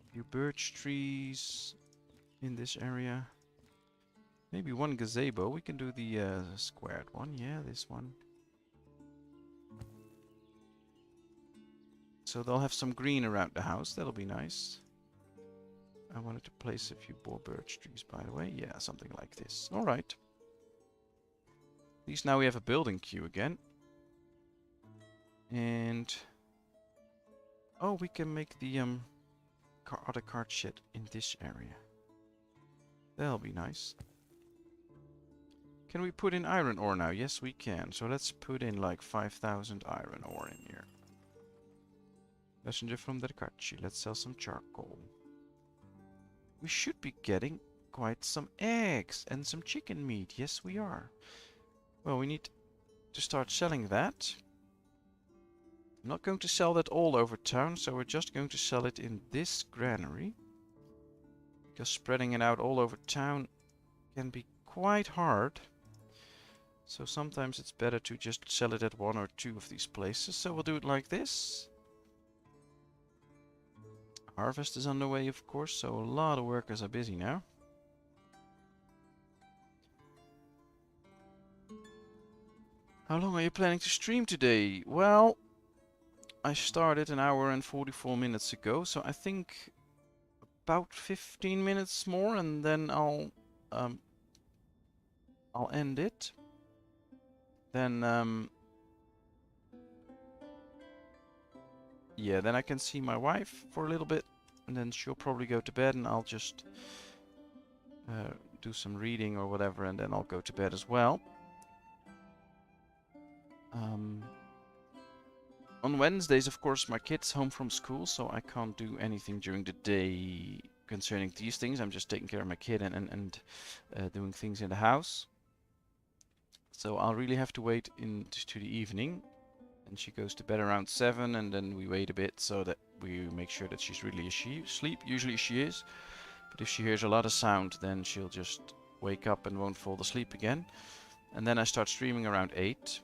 a few birch trees in this area. Maybe 1 gazebo. We can do the squared one. Yeah, this one. So they'll have some green around the house. That'll be nice. I wanted to place a few more birch trees, by the way. Yeah, something like this. Alright. At least now we have a building queue again. And... oh, we can make the other cart shed in this area. That'll be nice. Can we put in iron ore now? Yes, we can. So let's put in like 5,000 iron ore in here. Messenger from Derkachi. Let's sell some charcoal. We should be getting quite some eggs and some chicken meat. Yes, we are. Well, we need to start selling that. I'm not going to sell that all over town, so we're just going to sell it in this granary. Because spreading it out all over town can be quite hard. So sometimes it's better to just sell it at 1 or 2 of these places. So we'll do it like this. Harvest is underway, of course, so a lot of workers are busy now. How long are you planning to stream today? Well, I started an hour and 44 minutes ago, so I think about 15 minutes more, and then I'll end it. Then yeah, then I can see my wife for a little bit, and then she'll probably go to bed, and I'll just do some reading or whatever, and then I'll go to bed as well. On Wednesdays, of course, my kid's home from school, so I can't do anything during the day concerning these things. I'm just taking care of my kid and doing things in the house. So I'll really have to wait into the evening. And she goes to bed around 7, and then we wait a bit so that we make sure that she's really asleep. Usually she is. But if she hears a lot of sound, then she'll just wake up and won't fall asleep again. And then I start streaming around 8.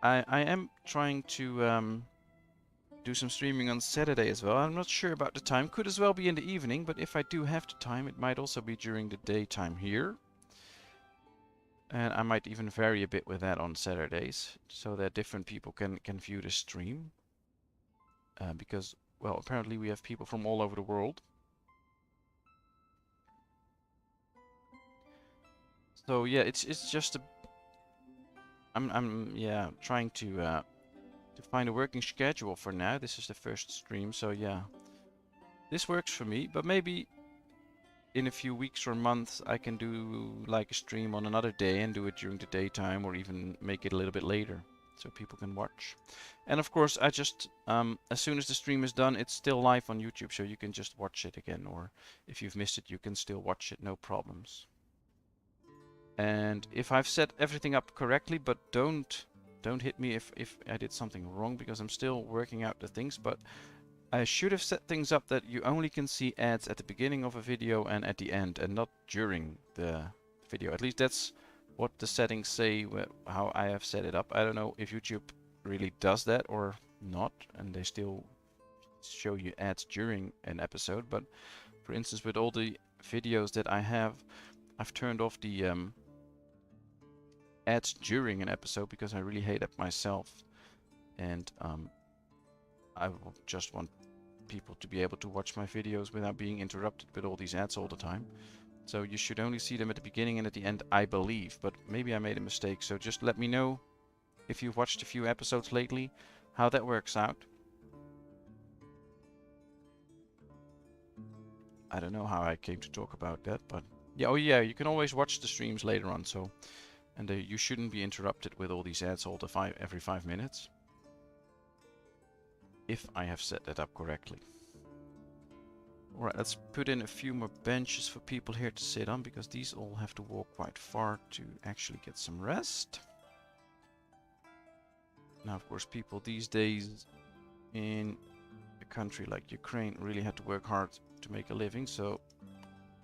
I am trying to do some streaming on Saturday as well. I'm not sure about the time. Could as well be in the evening, but if I do have the time, it might also be during the daytime here. And I might even vary a bit with that on Saturdays, so that different people can view the stream. Because, well, apparently we have people from all over the world. So yeah, it's just a... I'm yeah, trying to find a working schedule for now. This is the first stream, so yeah. This works for me, but maybe in a few weeks or months I can do like a stream on another day and do it during the daytime, or even make it a little bit later so people can watch. And of course I just as soon as the stream is done, it's still live on YouTube, so you can just watch it again, or if you've missed it you can still watch it, no problems. And if I've set everything up correctly, but don't hit me if I did something wrong, because I'm still working out the things, but I should have set things up that you only can see ads at the beginning of a video and at the end, and not during the video. At least that's what the settings say, how I have set it up. I don't know if YouTube really does that or not, and they still show you ads during an episode. But for instance, with all the videos that I have, I've turned off the ads during an episode, because I really hate it myself. And I just want people to be able to watch my videos without being interrupted with all these ads all the time. So you should only see them at the beginning and at the end, I believe. But maybe I made a mistake, so just let me know if you've watched a few episodes lately, how that works out. I don't know how I came to talk about that, but yeah, oh yeah, you can always watch the streams later on, so... And you shouldn't be interrupted with all these ads every 5 minutes. If I have set that up correctly. Alright, let's put in a few more benches for people here to sit on, because these all have to walk quite far to actually get some rest. Now, of course, people these days in a country like Ukraine really had to work hard to make a living, so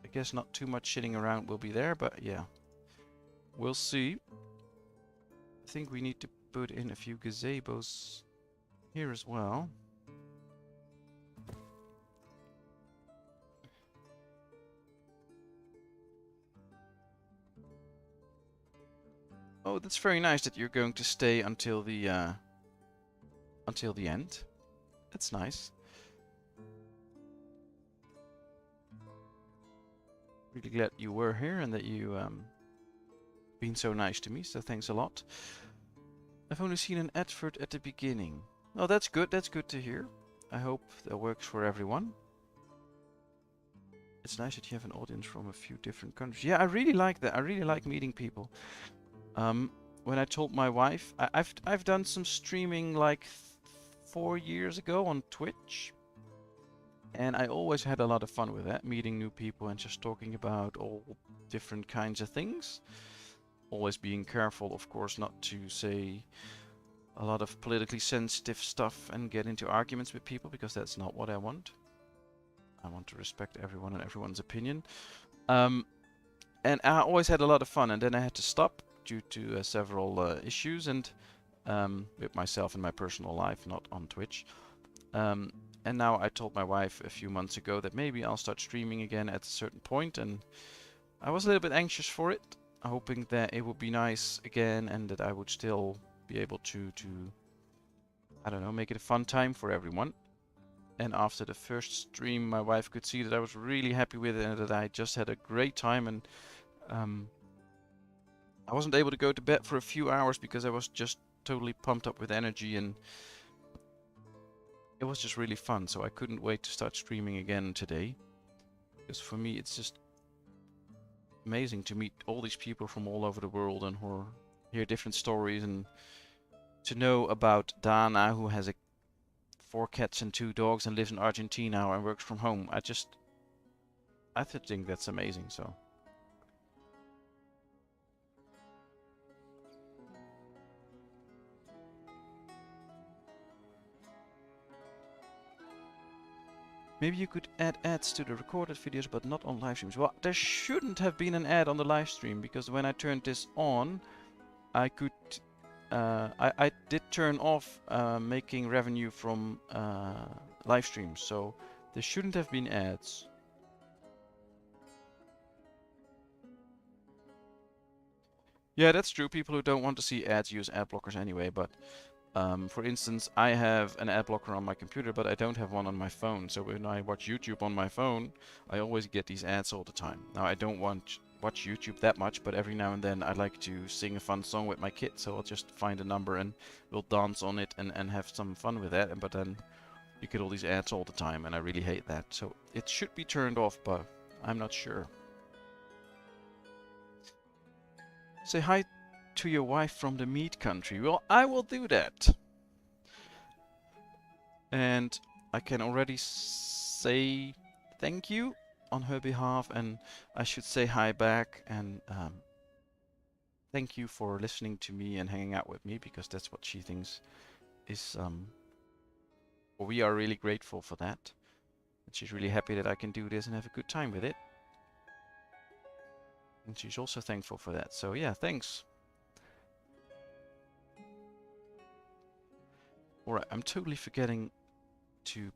I guess not too much sitting around will be there, but yeah. We'll see. I think we need to put in a few gazebos here as well. Oh, that's very nice that you're going to stay until the end. That's nice. Really glad you were here and that you been so nice to me, so thanks a lot. I've only seen an advert at the beginning. Oh, that's good. That's good to hear. I hope that works for everyone. It's nice that you have an audience from a few different countries. Yeah, I really like that. I really like meeting people. When I told my wife, I've done some streaming like 4 years ago on Twitch. And I always had a lot of fun with that, meeting new people and just talking about all different kinds of things. Always being careful, of course, not to say a lot of politically sensitive stuff and get into arguments with people, because that's not what I want. I want to respect everyone and everyone's opinion. And I always had a lot of fun, and then I had to stop due to several issues, and with myself in my personal life, not on Twitch. And now I told my wife a few months ago that maybe I'll start streaming again at a certain point, and I was a little bit anxious for it, hoping that it would be nice again and that I would still be able to I don't know, make it a fun time for everyone. And after the first stream, my wife could see that I was really happy with it and that I just had a great time, and I wasn't able to go to bed for a few hours because I was just totally pumped up with energy, and it was just really fun, so I couldn't wait to start streaming again today. Because for me, it's just amazing to meet all these people from all over the world and hear different stories, and to know about Dana, who has 4 cats and 2 dogs and lives in Argentina and works from home. I think that's amazing. So maybe you could add ads to the recorded videos, but not on live streams. Well, there shouldn't have been an ad on the live stream, because when I turned this on, I could. I did turn off making revenue from live streams, so there shouldn't have been ads. Yeah, that's true. People who don't want to see ads use ad blockers anyway, but for instance, I have an ad blocker on my computer, but I don't have one on my phone. So when I watch YouTube on my phone, I always get these ads all the time. Now, I don't watch YouTube that much, but every now and then I like to sing a fun song with my kid, so I'll just find a number and we'll dance on it and have some fun with that. But then you get all these ads all the time, and I really hate that. So it should be turned off, but I'm not sure. Say hi to your wife from the meat country. Well, I will do that. And I can already say thank you on her behalf, and I should say hi back, and thank you for listening to me and hanging out with me, because that's what she thinks is well, we are really grateful for that. And she's really happy that I can do this and have a good time with it. And she's also thankful for that. So yeah, thanks. Alright, I'm totally forgetting to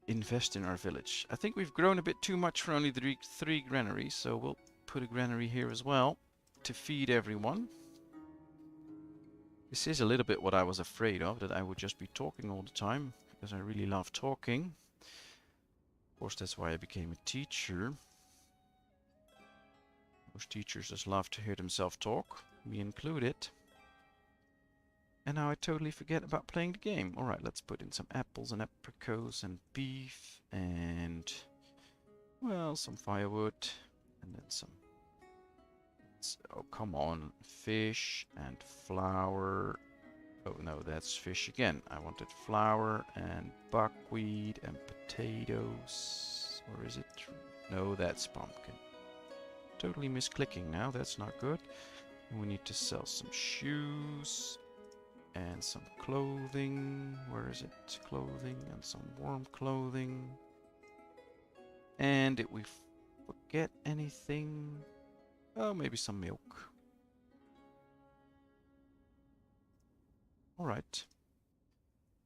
invest in our village. I think we've grown a bit too much for only the 3 granaries, so we'll put a granary here as well to feed everyone. This is a little bit what I was afraid of, that I would just be talking all the time, because I really love talking. Of course, that's why I became a teacher. Most teachers just love to hear themselves talk, me included. And now I totally forget about playing the game. Alright, let's put in some apples and apricots and beef and, well, some firewood. And then some, oh come on, fish and flour. Oh no, that's fish again. I wanted flour and buckwheat and potatoes. Or is it? No, that's pumpkin. Totally misclicking now, that's not good. We need to sell some shoes and some clothing. Where is it? Clothing and some warm clothing. And did we forget anything? Oh, maybe some milk. Alright.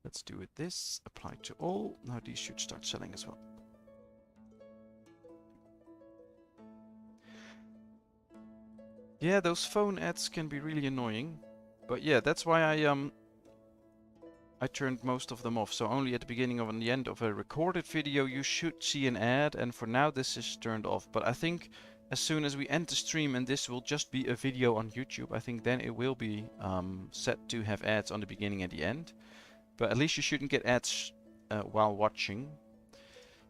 Let's do it this. Apply to all. Now these should start selling as well. Yeah, those phone ads can be really annoying. But yeah, that's why I turned most of them off. So only at the beginning and the end of a recorded video you should see an ad, and for now this is turned off. But I think as soon as we end the stream and this will just be a video on YouTube, I think then it will be set to have ads on the beginning and the end. But at least you shouldn't get ads while watching.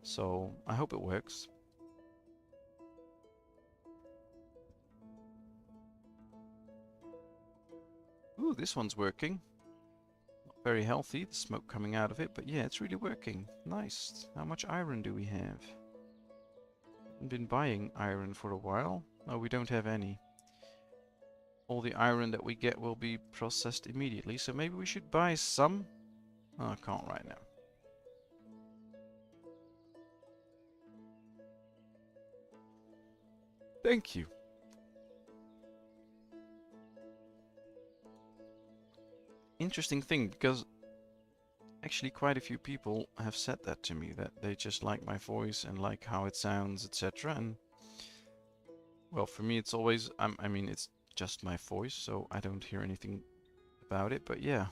So I hope it works. Ooh, this one's working. Not very healthy, the smoke coming out of it, but yeah, it's really working. Nice. How much iron do we have? I've been buying iron for a while. No, we don't have any. All the iron that we get will be processed immediately, so maybe we should buy some. Oh, I can't right now. Thank you. Interesting thing, because actually quite a few people have said that to me, that they just like my voice and like how it sounds, etc. And well, for me it's always, I mean, it's just my voice, so I don't hear anything about it. But yeah,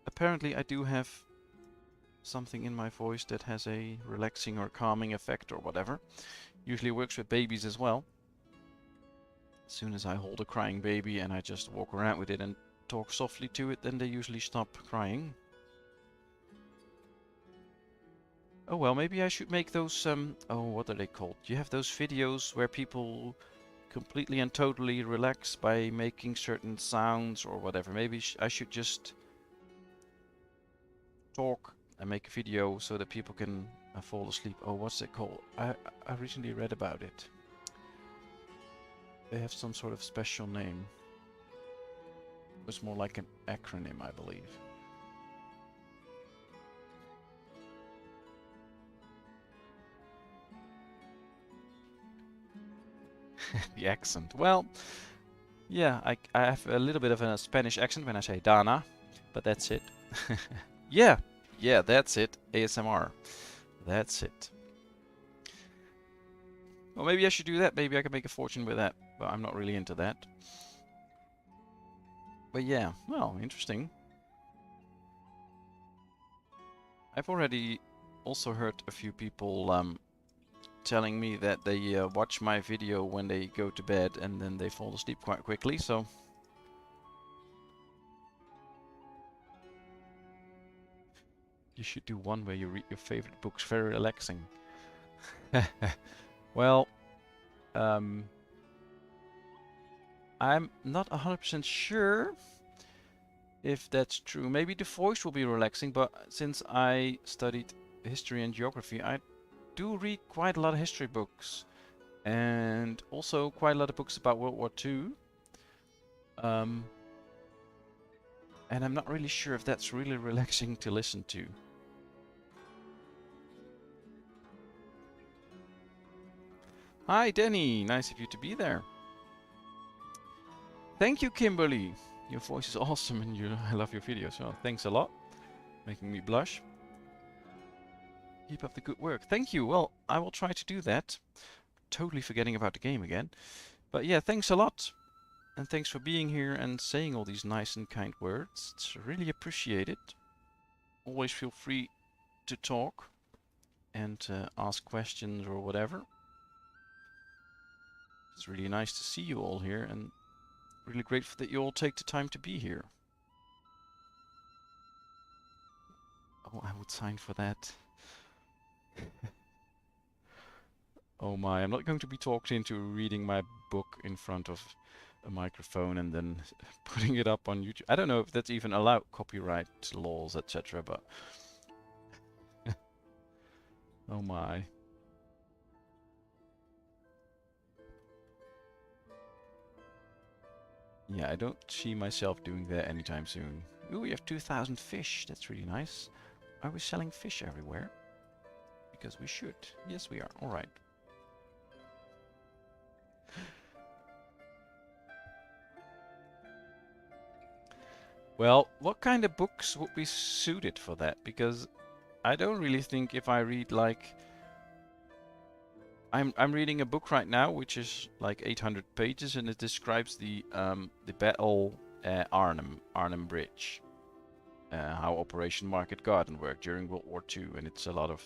apparently I do have something in my voice that has a relaxing or calming effect or whatever. Usually works with babies as well. As soon as I hold a crying baby and I just walk around with it and talk softly to it, then they usually stop crying. Oh well, maybe I should make those, oh, what are they called? You have those videos where people completely and totally relax by making certain sounds or whatever. Maybe I should just talk and make a video so that people can fall asleep. Oh, what's it called? I recently read about it. They have some sort of special name. It was more like an acronym, I believe. The accent. Well, yeah, I have a little bit of a Spanish accent when I say Dana, but that's it. Yeah, yeah, that's it. ASMR. That's it. Well, maybe I should do that. Maybe I can make a fortune with that, but I'm not really into that. But yeah, well, interesting. I've already also heard a few people telling me that they watch my video when they go to bed and then they fall asleep quite quickly, so... You should do one where you read your favorite books, very relaxing. Well, I'm not 100% sure if that's true. Maybe the voice will be relaxing, but since I studied history and geography, I do read quite a lot of history books. And also quite a lot of books about World War II. And I'm not really sure if that's really relaxing to listen to. Hi Danny, nice of you to be there. Thank you Kimberly. Your voice is awesome and I love your videos. So thanks a lot. Making me blush. Keep up the good work. Thank you. Well, I will try to do that. Totally forgetting about the game again. But yeah, thanks a lot. And thanks for being here and saying all these nice and kind words. It's really appreciated. Always feel free to talk and ask questions or whatever. It's really nice to see you all here and really grateful that you all take the time to be here. Oh, I would sign for that. Oh my, I'm not going to be talked into reading my book in front of a microphone and then putting it up on YouTube. I don't know if that's even allowed, copyright laws, etc. But oh my. Yeah, I don't see myself doing that anytime soon. Ooh, we have 2,000 fish. That's really nice. Are we selling fish everywhere? Because we should. Yes, we are. All right. Well, what kind of books would be suited for that? Because I don't really think if I read like... I'm reading a book right now which is like 800 pages and it describes the battle Arnhem Bridge. How Operation Market Garden worked during World War II, and it's a lot of...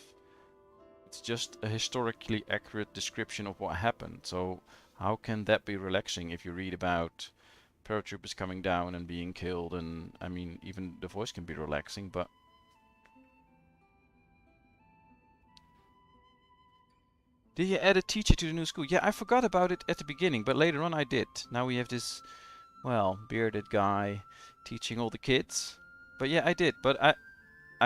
It's just a historically accurate description of what happened. So how can that be relaxing if you read about paratroopers coming down and being killed? And I mean, even the voice can be relaxing, but... Did you add a teacher to the new school? Yeah, I forgot about it at the beginning, but later on I did. Now we have this, well, bearded guy teaching all the kids. But yeah, I did. But I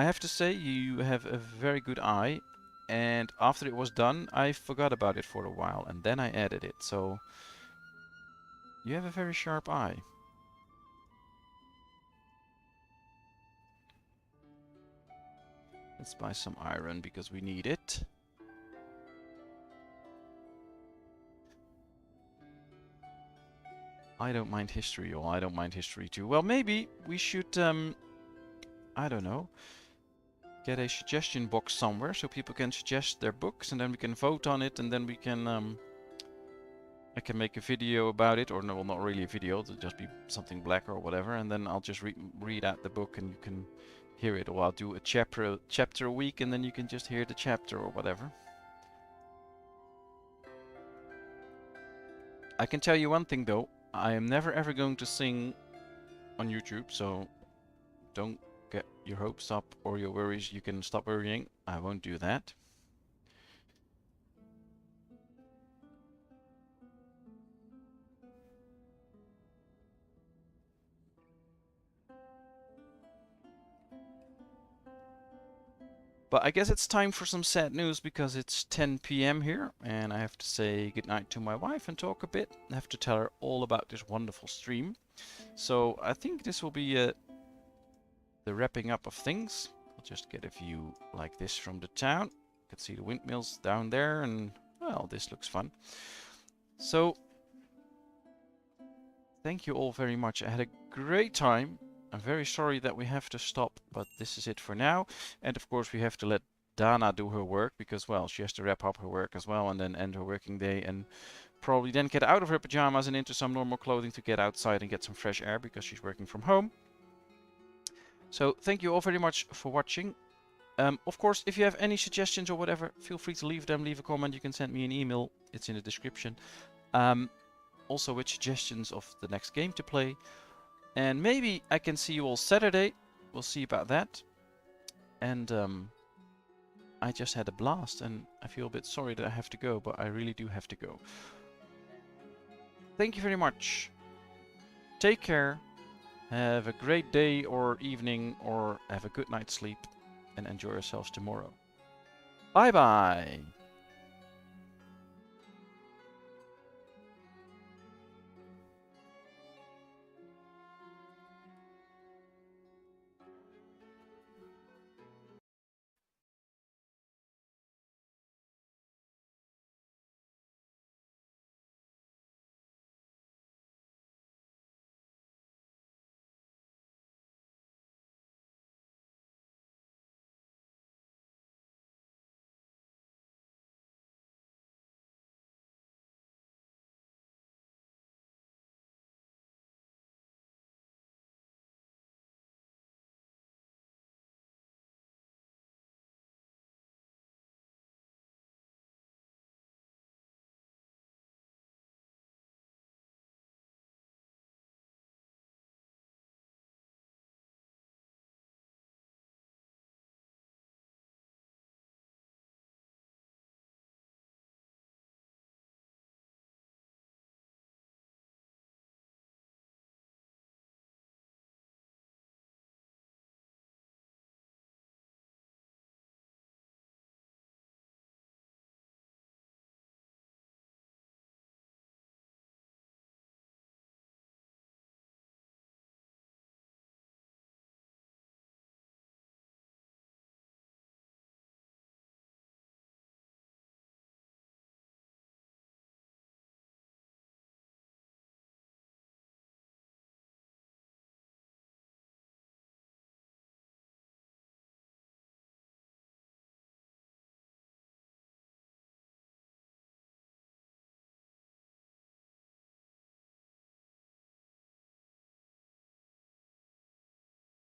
have to say, you have a very good eye. And after it was done, I forgot about it for a while. And then I added it. So you have a very sharp eye. Let's buy some iron because we need it. I don't mind history, or I don't mind history too. Well, maybe we should, I don't know, get a suggestion box somewhere so people can suggest their books and then we can vote on it and then we can, I can make a video about it, or no, well, not really a video, it'll just be something black or whatever, and then I'll just read out the book and you can hear it, or I'll do a chapter a week and then you can just hear the chapter or whatever. I can tell you one thing though, I am never ever going to sing on YouTube, so don't get your hopes up or your worries, you can stop worrying. I won't do that. But I guess it's time for some sad news because it's 10 p.m. here and I have to say goodnight to my wife and talk a bit. I have to tell her all about this wonderful stream. So I think this will be the wrapping up of things. I'll just get a view like this from the town. You can see the windmills down there and, well, this looks fun. So thank you all very much. I had a great time. I'm very sorry that we have to stop, but this is it for now. And of course we have to let Dana do her work because, well, she has to wrap up her work as well and then end her working day and probably then get out of her pajamas and into some normal clothing to get outside and get some fresh air because she's working from home. So thank you all very much for watching. Of course, if you have any suggestions or whatever, feel free to leave them. Leave a comment. You can send me an email. It's in the description. Also with suggestions of the next game to play. And maybe I can see you all Saturday. We'll see about that. And I just had a blast and I feel a bit sorry that I have to go, but I really do have to go. Thank you very much. Take care. Have a great day or evening or have a good night's sleep and enjoy yourselves tomorrow. Bye bye.